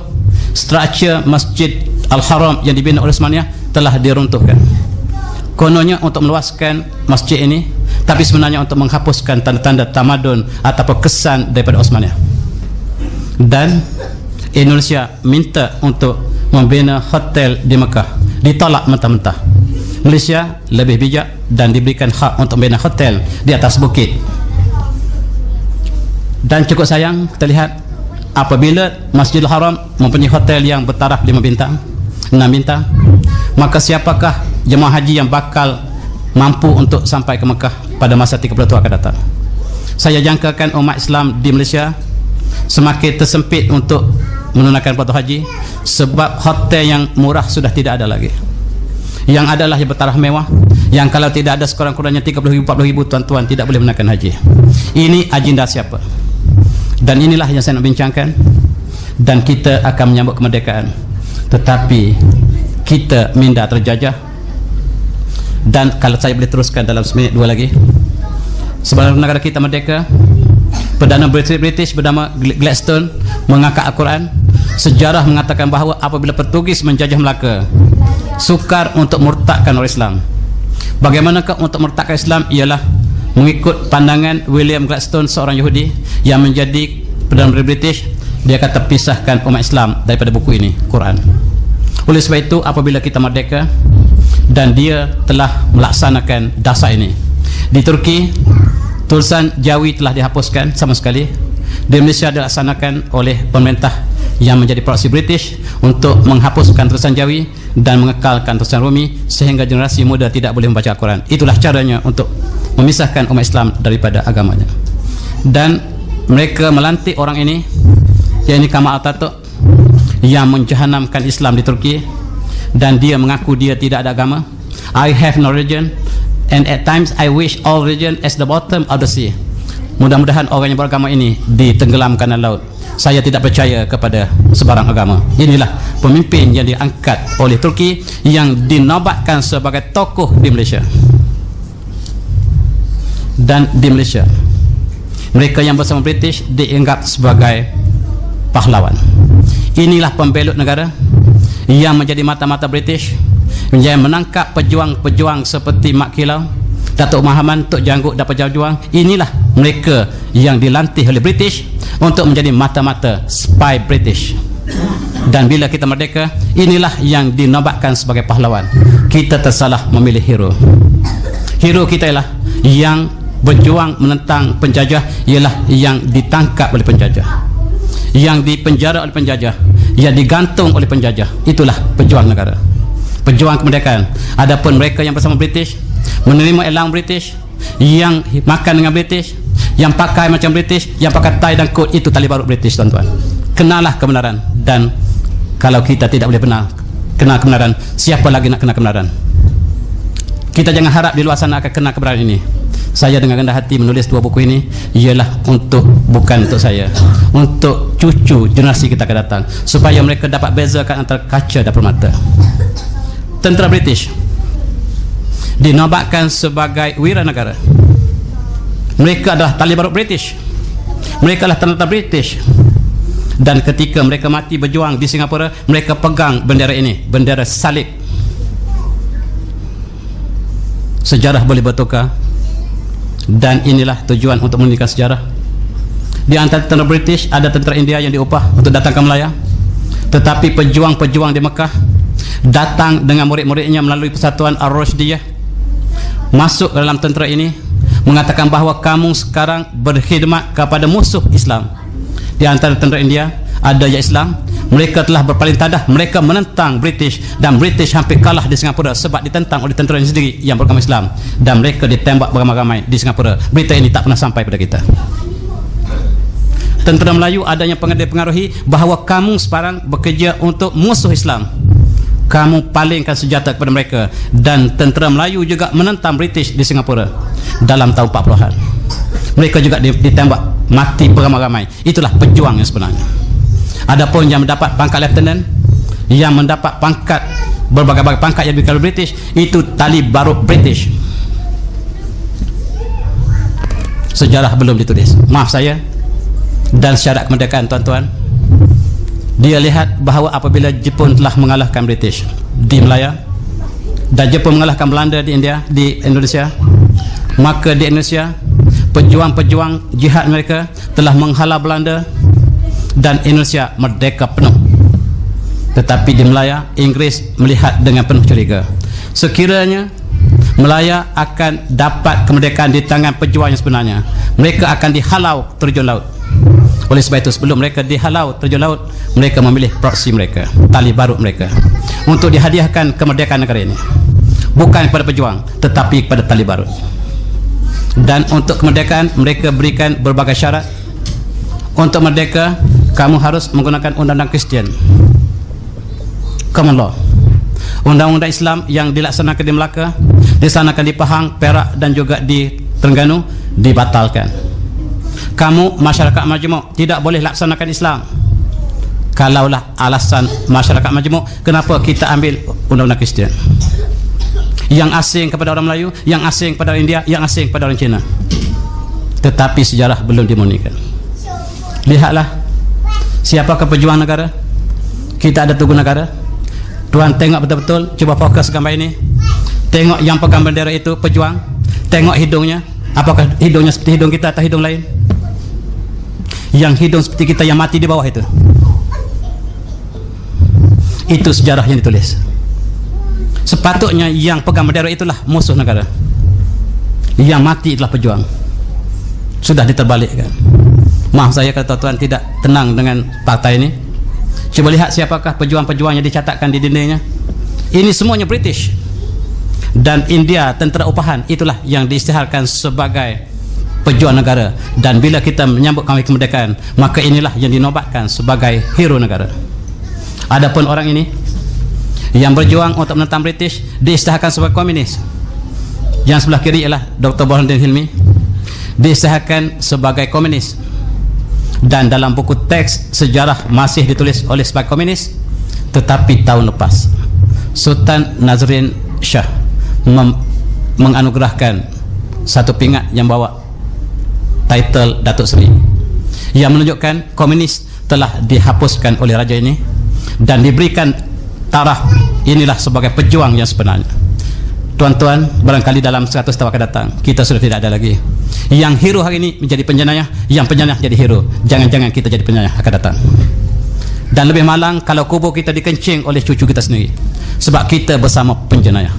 struktur Masjid Al-Haram yang dibina oleh Osmaniyah telah diruntuhkan. Kononnya untuk meluaskan masjid ini, tapi sebenarnya untuk menghapuskan tanda-tanda tamadun ataupun kesan daripada Osmaniyah. Dan Indonesia minta untuk membina hotel di Mekah, ditolak mentah-mentah. Malaysia lebih bijak dan diberikan hak untuk membina hotel di atas bukit. Dan cukup sayang kita lihat apabila Masjidil Haram mempunyai hotel yang bertaraf 5 bintang, 6 bintang, maka siapakah jemaah haji yang bakal mampu untuk sampai ke Mekah pada masa 30 tahun akan datang? Saya jangkakan umat Islam di Malaysia semakin tersempit untuk menunaikan fardu haji sebab hotel yang murah sudah tidak ada lagi. Yang adalah yang bertaraf mewah, yang kalau tidak ada sekurang-kurangnya 30,000 40,000 tuan-tuan tidak boleh menunaikan haji. Ini agenda siapa? Dan inilah yang saya nak bincangkan. Dan kita akan menyambut kemerdekaan, tetapi kita minda terjajah. Dan kalau saya boleh teruskan dalam seminit 2 lagi, sebelum negara kita merdeka, Perdana British bernama Gladstone mengangkat Al-Quran. Sejarah mengatakan bahawa apabila Portugis menjajah Melaka, sukar untuk murtadkan orang Islam. Bagaimanakah untuk murtadkan Islam? Ialah mengikut pandangan William Gladstone, seorang Yahudi yang menjadi Perdana British. Dia kata pisahkan umat Islam daripada buku ini, Quran. Oleh sebab itu apabila kita merdeka dan dia telah melaksanakan dasar ini di Turki, tulisan Jawi telah dihapuskan sama sekali. Di Malaysia dilaksanakan oleh pemerintah yang menjadi proksi British untuk menghapuskan tulisan Jawi dan mengekalkan tulisan Rumi sehingga generasi muda tidak boleh membaca Al-Quran. Itulah caranya untuk memisahkan umat Islam daripada agamanya. Dan mereka melantik orang ini, yakni Kemal Atatürk, yang menjahanamkan Islam di Turki, dan dia mengaku dia tidak ada agama. I have no religion and at times I wish all religion as the bottom of the sea. Mudah-mudahan orang yang beragama ini ditenggelamkan dalam laut. Saya tidak percaya kepada sebarang agama. Inilah pemimpin yang diangkat oleh Turki yang dinobatkan sebagai tokoh di Malaysia. Dan di Malaysia, mereka yang bersama British dianggap sebagai pahlawan. Inilah pembelot negara yang menjadi mata-mata British, yang menangkap pejuang-pejuang seperti Mak Kilau, Datuk Mahaman, Tok Janggut dan pejuang. Inilah mereka yang dilantik oleh British untuk menjadi mata-mata spy British. Dan bila kita merdeka, inilah yang dinobatkan sebagai pahlawan. Kita tersalah memilih hero. Hero kita ialah yang berjuang menentang penjajah, ialah yang ditangkap oleh penjajah, yang dipenjara oleh penjajah, yang digantung oleh penjajah. Itulah pejuang negara, pejuang kemerdekaan. Adapun mereka yang bersama British, menerima elang British, yang makan dengan British, yang pakai macam British, yang pakai tie dan coat, itu tali barut British, tuan-tuan. Kenalah kebenaran dan Kalau kita tidak boleh benar kenal kebenaran, siapa lagi nak kenal kebenaran? Kita jangan harap di luar sana akan kenal kebenaran ini. Saya dengan rendah hati menulis 2 buku ini ialah bukan untuk saya, untuk cucu generasi kita akan datang, supaya mereka dapat bezakan antara kaca dan permata. Tentera British dinobatkan sebagai wira negara. Mereka adalah tali barut British, mereka adalah tentera British, dan ketika mereka mati berjuang di Singapura, mereka pegang bendera ini, bendera salib. Sejarah boleh bertukar, dan inilah tujuan untuk meningkatkan sejarah. Di antara tentera British ada tentera India yang diupah untuk datang ke Melaya, tetapi pejuang-pejuang di Mekah datang dengan murid-muridnya melalui persatuan Ar-Rushdiyah, masuk ke dalam tentera ini, mengatakan bahawa kamu sekarang berkhidmat kepada musuh Islam. Di antara tentera India ada yang Islam, mereka telah berpaling tadah, mereka menentang British, dan British hampir kalah di Singapura sebab ditentang oleh tentera sendiri yang beragama Islam, dan mereka ditembak beramai-ramai di Singapura. Berita ini tak pernah sampai pada kita. Tentera Melayu adanya pengaruhi bahawa kamu sekarang bekerja untuk musuh Islam, kamu palingkan senjata kepada mereka, dan tentera Melayu juga menentang British di Singapura dalam tahun 40-an. Mereka juga ditembak mati beramai-ramai. Itulah pejuang yang sebenarnya. Adapun yang mendapat pangkat lieutenant, yang mendapat pangkat berbagai-bagai pangkat yang diberikan oleh British, itu tali barut British. Sejarah belum ditulis, maaf saya. Dan syarat kemerdekaan, tuan-tuan, dia lihat bahawa apabila Jepun telah mengalahkan British di Melaya, dan Jepun mengalahkan Belanda di Indonesia, maka di Indonesia pejuang-pejuang jihad mereka telah menghalau Belanda, dan Indonesia merdeka penuh. Tetapi di Melaya, Inggris melihat dengan penuh curiga. Sekiranya Melaya akan dapat kemerdekaan di tangan pejuang yang sebenarnya, mereka akan dihalau terjun laut. Oleh sebab itu, sebelum mereka dihalau terjun laut, mereka memilih proksi mereka, tali barut mereka, untuk dihadiahkan kemerdekaan negara ini, bukan kepada pejuang tetapi kepada tali barut. Dan untuk kemerdekaan mereka berikan berbagai syarat. Untuk merdeka, kamu harus menggunakan undang-undang Kristian, common law. Undang-undang Islam yang dilaksanakan di Melaka, dilaksanakan di Pahang, Perak dan juga di Terengganu dibatalkan. Kamu masyarakat majmuk tidak boleh laksanakan Islam. Kalaulah alasan masyarakat majmuk, kenapa kita ambil undang-undang Kristian? Yang asing kepada orang Melayu, yang asing kepada orang India, yang asing kepada orang Cina. Tetapi sejarah belum dimurnikan. Lihatlah siapakah pejuang negara. Kita ada Tugu Negara. Tuan tengok betul-betul, cuba fokus gambar ini. Tengok yang pegang bendera itu pejuang. Tengok hidungnya, apakah hidungnya seperti hidung kita atau hidung lain? Yang hidung seperti kita yang mati di bawah itu. Itu sejarah yang ditulis. Sepatutnya yang pegang bendera itulah musuh negara, yang mati itulah pejuang. Sudah diterbalikkan. Maaf saya kalau tuan-tuan tidak tenang dengan partai ini. Coba lihat siapakah pejuang-pejuang yang dicatatkan di dindingnya. Ini semuanya British. Dan India, tentera upahan, itulah yang diisytiharkan sebagai pejuang negara. Dan bila kita menyambut kami kemerdekaan, maka inilah yang dinobatkan sebagai hero negara. Adapun orang ini yang berjuang untuk menentang British diisytiharkan sebagai komunis. Yang sebelah kiri ialah Dr. Burhanuddin Hilmi, diisytiharkan sebagai komunis. Dan dalam buku teks sejarah masih ditulis oleh sebagai komunis. Tetapi tahun lepas Sultan Nazrin Shah menganugerahkan satu pingat yang bawa title Datuk Seri, yang menunjukkan komunis telah dihapuskan oleh raja ini dan diberikan taraf inilah sebagai pejuang yang sebenarnya. Tuan-tuan, barangkali dalam 100 tahun akan datang kita sudah tidak ada lagi. Yang hero hari ini menjadi penjenayah, yang penjenayah jadi hero. Jangan-jangan kita jadi penjenayah akan datang. Dan lebih malang kalau kubur kita dikencing oleh cucu kita sendiri, sebab kita bersama penjenayah.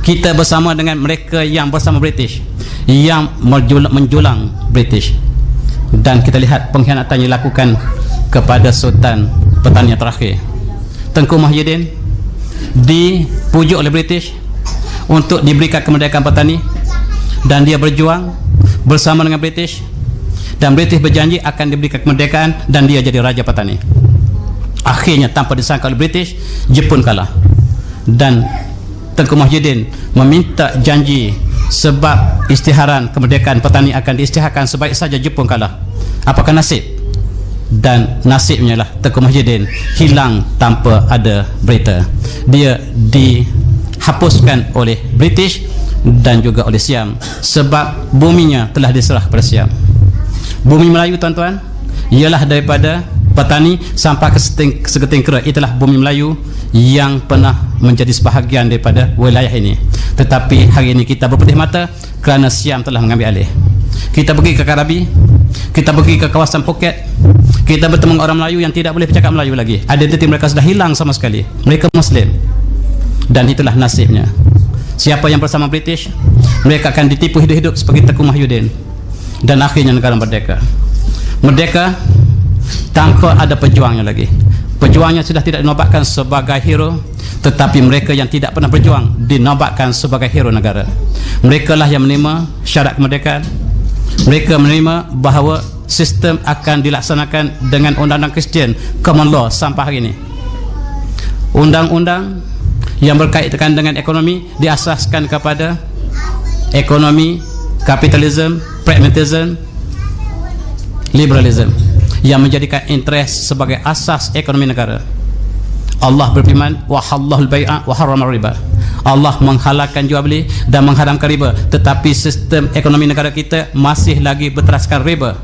Kita bersama dengan mereka yang bersama British, yang menjulang British. Dan kita lihat pengkhianatan yang dilakukan kepada Sultan Petani yang terakhir, Tengku Muhyiddin, dipujuk oleh British untuk diberikan kemerdekaan petani, dan dia berjuang bersama dengan British, dan British berjanji akan diberikan kemerdekaan dan dia jadi raja petani. Akhirnya tanpa disangka oleh British, Jepun kalah. Dan Tengku Muhyiddin meminta janji sebab isytiharan kemerdekaan petani akan diisytiharkan sebaik saja Jepun kalah. Apakah nasib? Dan nasibnya lah Tengku Muhyiddin hilang tanpa ada berita. Dia dihapuskan oleh British dan juga oleh Siam sebab buminya telah diserah kepada Siam. Bumi Melayu tuan-tuan ialah daripada petani sampai ke segeting kera. Itulah bumi Melayu yang pernah menjadi sebahagian daripada wilayah ini. Tetapi hari ini kita berpedih mata kerana Siam telah mengambil alih. Kita pergi ke Karabi, kita pergi ke kawasan Phuket, kita bertemu orang Melayu yang tidak boleh bercakap Melayu lagi. Identiti mereka sudah hilang sama sekali. Mereka Muslim. Dan itulah nasibnya. Siapa yang bersama British, mereka akan ditipu hidup-hidup seperti Tengku Muhyiddin. Dan akhirnya negara merdeka. Merdeka tanpa ada pejuangnya lagi. Pejuangnya sudah tidak dinobatkan sebagai hero, tetapi mereka yang tidak pernah berjuang dinobatkan sebagai hero negara. Mereka lah yang menerima syarat kemerdekaan. Mereka menerima bahawa sistem akan dilaksanakan dengan undang-undang Kristian, common law sampai hari ini. Undang-undang yang berkaitan dengan ekonomi diasaskan kepada ekonomi kapitalisme, pragmatisme, liberalisme, yang menjadikan interes sebagai asas ekonomi negara. Allah berfirman, wa halallahul bai'a wa harramar riba. Allah menghalalkan jual beli dan mengharamkan riba, tetapi sistem ekonomi negara kita masih lagi berteraskan riba.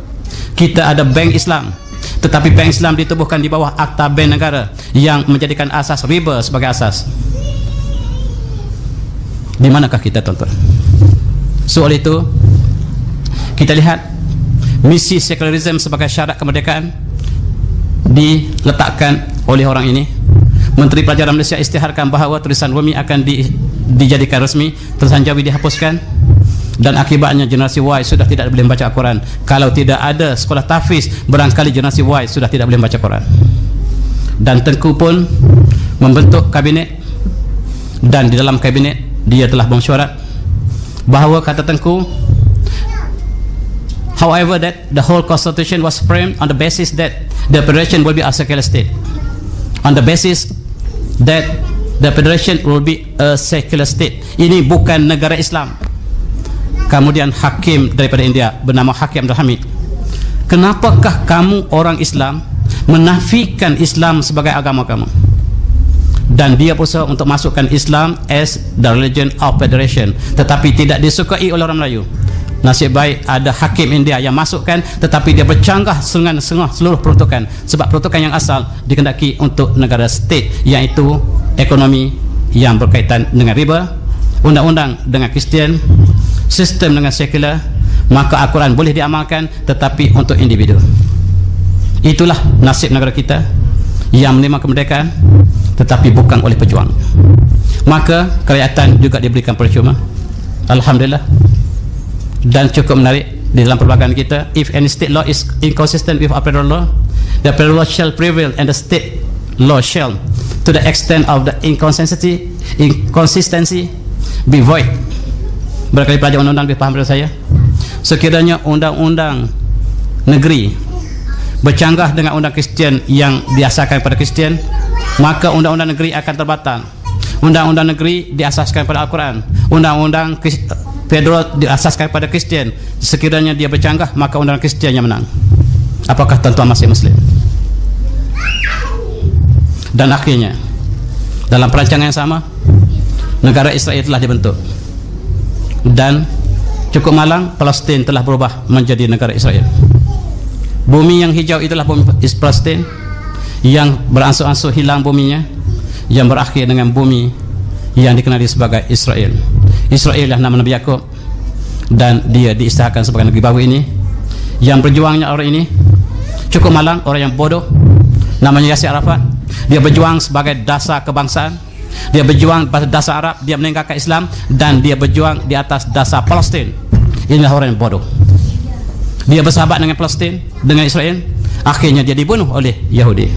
Kita ada bank Islam, tetapi bank Islam ditubuhkan di bawah Akta Bank Negara yang menjadikan asas riba sebagai asas. Di manakah kita, tuan-tuan? Soal itu kita lihat misi sekularisme sebagai syarat kemerdekaan diletakkan oleh orang ini. Menteri Pelajaran Malaysia isytiharkan bahawa tulisan Rumi akan dijadikan resmi, tulisan Jawi dihapuskan, dan akibatnya generasi Y sudah tidak boleh membaca Al-Quran. Kalau tidak ada sekolah tahfiz, barangkali generasi Y sudah tidak boleh membaca Al-Quran. Dan Tengku pun membentuk kabinet, dan di dalam kabinet dia telah mesyuarat bahawa, kata Tengku, however, that the whole constitution was framed on the basis that the federation will be a secular state. On the basis that the federation will be a secular state. Ini bukan negara Islam. Kemudian hakim daripada India bernama Hakim Abdul Hamid, kenapakah kamu orang Islam menafikan Islam sebagai agama kamu? Dan dia berusaha untuk masukkan Islam as the religion of federation, tetapi tidak disukai oleh orang Melayu. Nasib baik ada hakim India yang masukkan, tetapi dia bercanggah dengan seluruh peruntukan, sebab peruntukan yang asal dikendaki untuk negara state, iaitu ekonomi yang berkaitan dengan riba, undang-undang dengan Kristian, sistem dengan sekular. Maka Al-Quran boleh diamalkan, tetapi untuk individu. Itulah nasib negara kita yang menerima kemerdekaan, tetapi bukan oleh pejuang. Maka kerakyatan juga diberikan percuma. Alhamdulillah. Dan cukup menarik di dalam perbahagian kita, if any state law is inconsistent with our federal law, the federal law shall prevail and the state law shall, to the extent of the inconsistency be void. Berkali pelajar undang-undang lebih paham daripada saya. Sekiranya undang-undang negeri bercanggah dengan undang Kristian yang diasaskan pada Kristian, maka undang-undang negeri akan terbatal. Undang-undang negeri diasaskan pada Al-Quran, undang-undang federal diasaskan pada Kristian. Sekiranya dia bercanggah, maka undang Kristian yang menang. Apakah tuan-tuan masih Muslim? Dan akhirnya dalam perancangan yang sama, negara Israel telah dibentuk, dan cukup malang Palestin telah berubah menjadi negara Israel. Bumi yang hijau itulah bumi Palestin, yang beransur-ansur hilang buminya, yang berakhir dengan bumi yang dikenali sebagai Israel. Israel lah nama Nabi Yaakob, dan dia diisytiharkan sebagai negeri baru ini. Yang berjuangnya orang ini cukup malang, orang yang bodoh, namanya Yasir Arafat. Dia berjuang sebagai dasar kebangsaan, dia berjuang pada dasar Arab, dia meninggalkan Islam, dan dia berjuang di atas dasar Palestin. Inilah orang yang bodoh. Dia bersahabat dengan Palestin, dengan Israel, akhirnya dia dibunuh oleh Yahudi.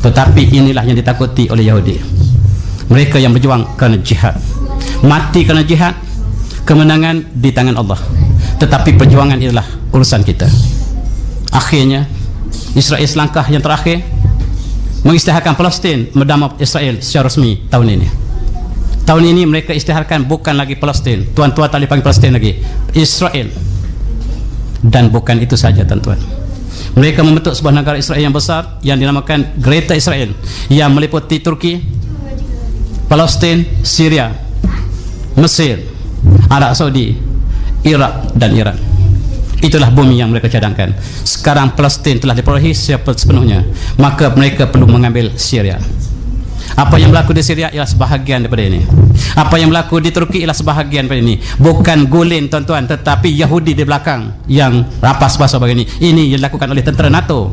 Tetapi inilah yang ditakuti oleh Yahudi. Mereka yang berjuang kerana jihad, mati kerana jihad, kemenangan di tangan Allah, tetapi perjuangan adalah urusan kita. Akhirnya Israel selangkah yang terakhir mengisytiharkan Palestin bernama Israel secara resmi tahun ini. Tahun ini mereka isytiharkan bukan lagi Palestin, tuan-tuan tak boleh panggil Palestin lagi, Israel. Dan bukan itu saja tuan-tuan, mereka membentuk sebuah negara Israel yang besar yang dinamakan Greater Israel, yang meliputi Turki, Palestin, Syria, Mesir, Arab Saudi, Iraq dan Iran. Itulah bumi yang mereka cadangkan. Sekarang Palestin telah diperolehi sepenuhnya, maka mereka perlu mengambil Syria. Apa yang berlaku di Syria ialah sebahagian daripada ini. Apa yang berlaku di Turki ialah sebahagian daripada ini. Bukan Gulen tuan-tuan, tetapi Yahudi di belakang yang rapas pasal begini. Ini yang dilakukan oleh tentera NATO.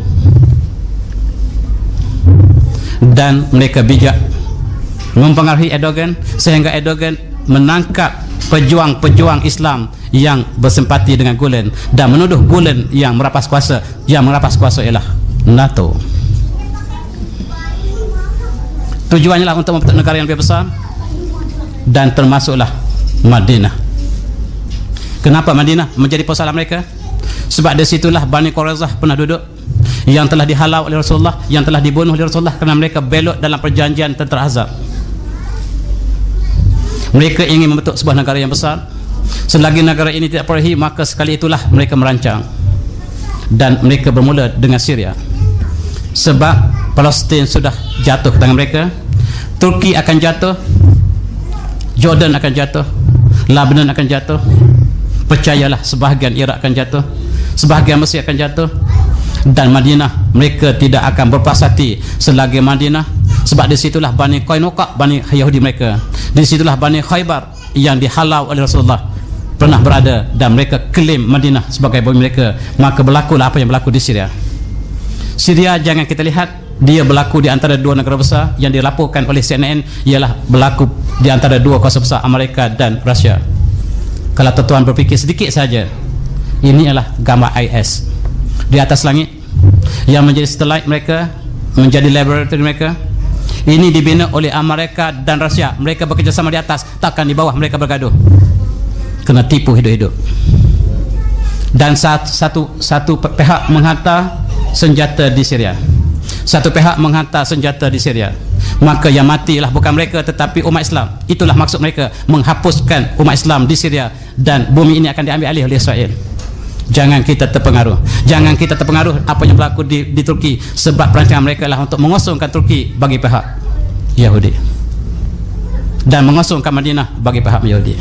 Dan mereka bijak mempengaruhi Erdogan sehingga Erdogan menangkap pejuang-pejuang Islam yang bersempati dengan Gulen dan menuduh Gulen yang merapas kuasa. Yang merapas kuasa ialah NATO. Tujuannya lah untuk membentuk negara yang lebih besar, dan termasuklah Madinah. Kenapa Madinah menjadi pusat mereka? Sebab di situlah Bani Qurayzah pernah duduk, yang telah dihalau oleh Rasulullah, yang telah dibunuh oleh Rasulullah kerana mereka belot dalam perjanjian tentera Ahzab. Mereka ingin membentuk sebuah negara yang besar. Selagi negara ini tidak perolehi, maka sekali itulah mereka merancang, dan mereka bermula dengan Syria. Sebab Palestin sudah jatuh ke tangan mereka, Turki akan jatuh, Jordan akan jatuh, Lebanon akan jatuh, percayalah sebahagian Iraq akan jatuh, sebahagian Mesir akan jatuh, dan Madinah mereka tidak akan berpuas hati selagi Madinah. Sebab di situlah Bani Qainuqa, Bani Yahudi mereka, di situlah Bani Khaybar yang dihalau oleh Rasulullah pernah berada, dan mereka klaim Madinah sebagai bumi mereka. Maka berlakulah apa yang berlaku di Syria. Syria jangan kita lihat dia berlaku di antara dua negara besar. Yang dilaporkan oleh CNN ialah berlaku di antara dua kuasa besar, Amerika dan Rusia. Kalau tuan-tuan berfikir sedikit saja, ini adalah gambar IS di atas langit yang menjadi satellite mereka, menjadi laboratory mereka. Ini dibina oleh Amerika dan Rusia. Mereka bekerjasama di atas, takkan di bawah mereka bergaduh. Kena tipu hidup-hidup. Dan satu pihak menghantar senjata di Syria, satu pihak menghantar senjata di Syria. Maka yang matilah bukan mereka tetapi umat Islam. Itulah maksud mereka, menghapuskan umat Islam di Syria, dan bumi ini akan diambil alih oleh Israel. Jangan kita terpengaruh. Jangan kita terpengaruh apa yang berlaku di Turki, sebab perancangan mereka adalah untuk mengosongkan Turki bagi pihak Yahudi dan mengosongkan Madinah bagi pihak Yahudi.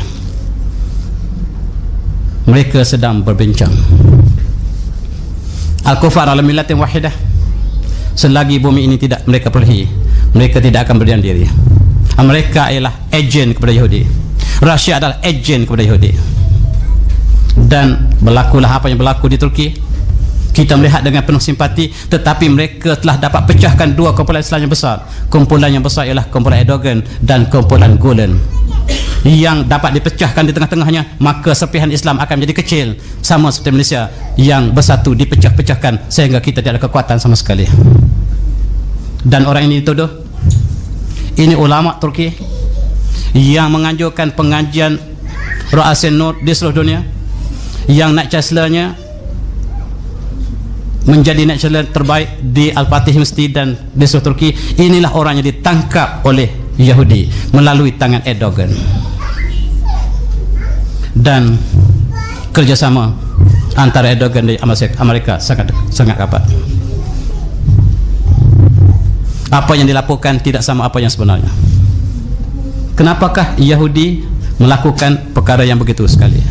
Mereka sedang berbincang. Al-Kufar ala millatin wahidah. Selagi bumi ini tidak mereka perolehi, mereka tidak akan berdiam diri. Mereka ialah ejen kepada Yahudi, Rusia adalah ejen kepada Yahudi. Dan berlakulah apa yang berlaku di Turki. Kita melihat dengan penuh simpati, tetapi mereka telah dapat pecahkan dua kumpulan Islam yang besar. Kumpulan yang besar ialah kumpulan Erdogan dan kumpulan Gulen, yang dapat dipecahkan di tengah-tengahnya, maka serpihan Islam akan menjadi kecil, sama seperti Malaysia yang bersatu dipecah-pecahkan sehingga kita tidak ada kekuatan sama sekali. Dan orang ini dituduh, ini ulama Turki yang menganjurkan pengajian Ra'asin Nur di seluruh dunia, yang naik chancellornya menjadi naik chancellor terbaik di Al-Fatih University dan di seluruh Turki. Inilah orang yang ditangkap oleh Yahudi melalui tangan Erdogan. Dan kerjasama antara Erdogan dan Amerika sangat rapat. Apa yang dilaporkan tidak sama apa yang sebenarnya. Kenapakah Yahudi melakukan perkara yang begitu sekali?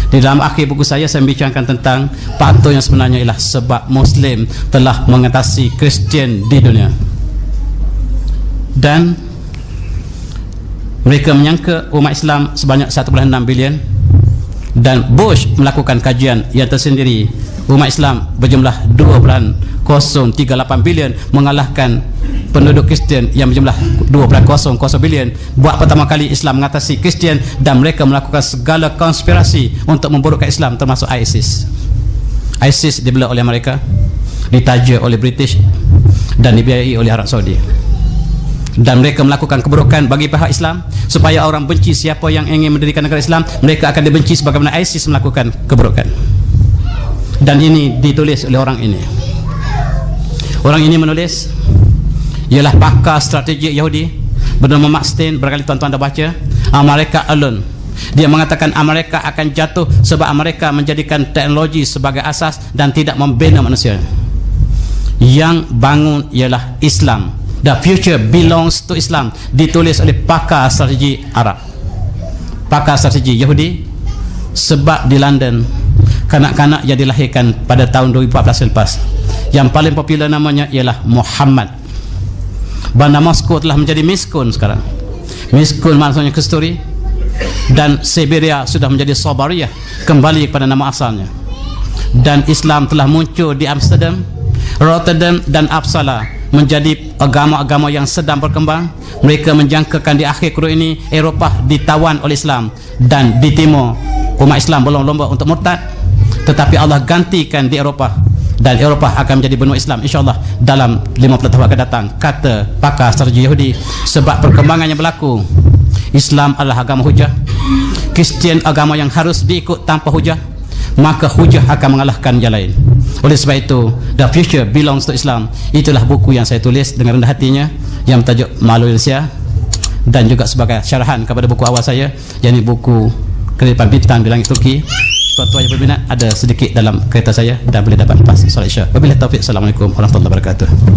Di dalam akhir buku saya membincangkan tentang faktor yang sebenarnya ialah sebab Muslim telah mengatasi Kristian di dunia, dan mereka menyangka umat Islam sebanyak 1.6 bilion, dan Bush melakukan kajian yang tersendiri. Umat Islam berjumlah 2.038 bilion mengalahkan penduduk Kristian yang berjumlah 2.00 bilion. Buat pertama kali Islam mengatasi Kristian, dan mereka melakukan segala konspirasi untuk memburukkan Islam, termasuk ISIS. ISIS dibela oleh Amerika, ditaja oleh British, dan dibiayai oleh Arab Saudi. Dan mereka melakukan keburukan bagi pihak Islam supaya orang benci siapa yang ingin mendirikan negara Islam. Mereka akan dibenci sebagaimana ISIS melakukan keburukan. Dan ini ditulis oleh orang ini. Orang ini menulis, ialah pakar strategi Yahudi bernama Mark Stein. Barangkali tuan-tuan dah baca America Alone. Dia mengatakan Amerika akan jatuh sebab Amerika menjadikan teknologi sebagai asas dan tidak membina manusia. Yang bangun ialah Islam. The future belongs to Islam. Ditulis oleh pakar strategi Arab, pakar strategi Yahudi. Sebab di London kanak-kanak yang dilahirkan pada tahun 2014 lepas, yang paling popular namanya ialah Muhammad. Bandar Moskow telah menjadi miskun sekarang. Miskun maksudnya kesturi, dan Siberia sudah menjadi Sobaria, kembali kepada nama asalnya. Dan Islam telah muncul di Amsterdam, Rotterdam dan Uppsala, menjadi agama-agama yang sedang berkembang. Mereka menjangkakan di akhir kurun ini Eropah ditawan oleh Islam, dan di timur umat Islam berlomba-lomba untuk murtad, tetapi Allah gantikan di Eropah, dan Eropah akan menjadi benua Islam insyaAllah dalam 50 tahun akan datang, kata pakar strategi Yahudi. Sebab perkembangan yang berlaku, Islam adalah agama hujah, Kristian agama yang harus diikut tanpa hujah, maka hujah akan mengalahkan yang lain. Oleh sebab itu, The Future Belongs to Islam, itulah buku yang saya tulis dengan rendah hatinya, yang bertajuk Malu Indonesia, dan juga sebagai syarahan kepada buku awal saya, yakni buku Kedipan Bintang di Langit Turki. Tuan-tuan yang berminat, ada sedikit dalam kereta saya dan boleh dapat lepas solat Isya. Wabillahi taufiq. Assalamualaikum warahmatullahi wabarakatuh.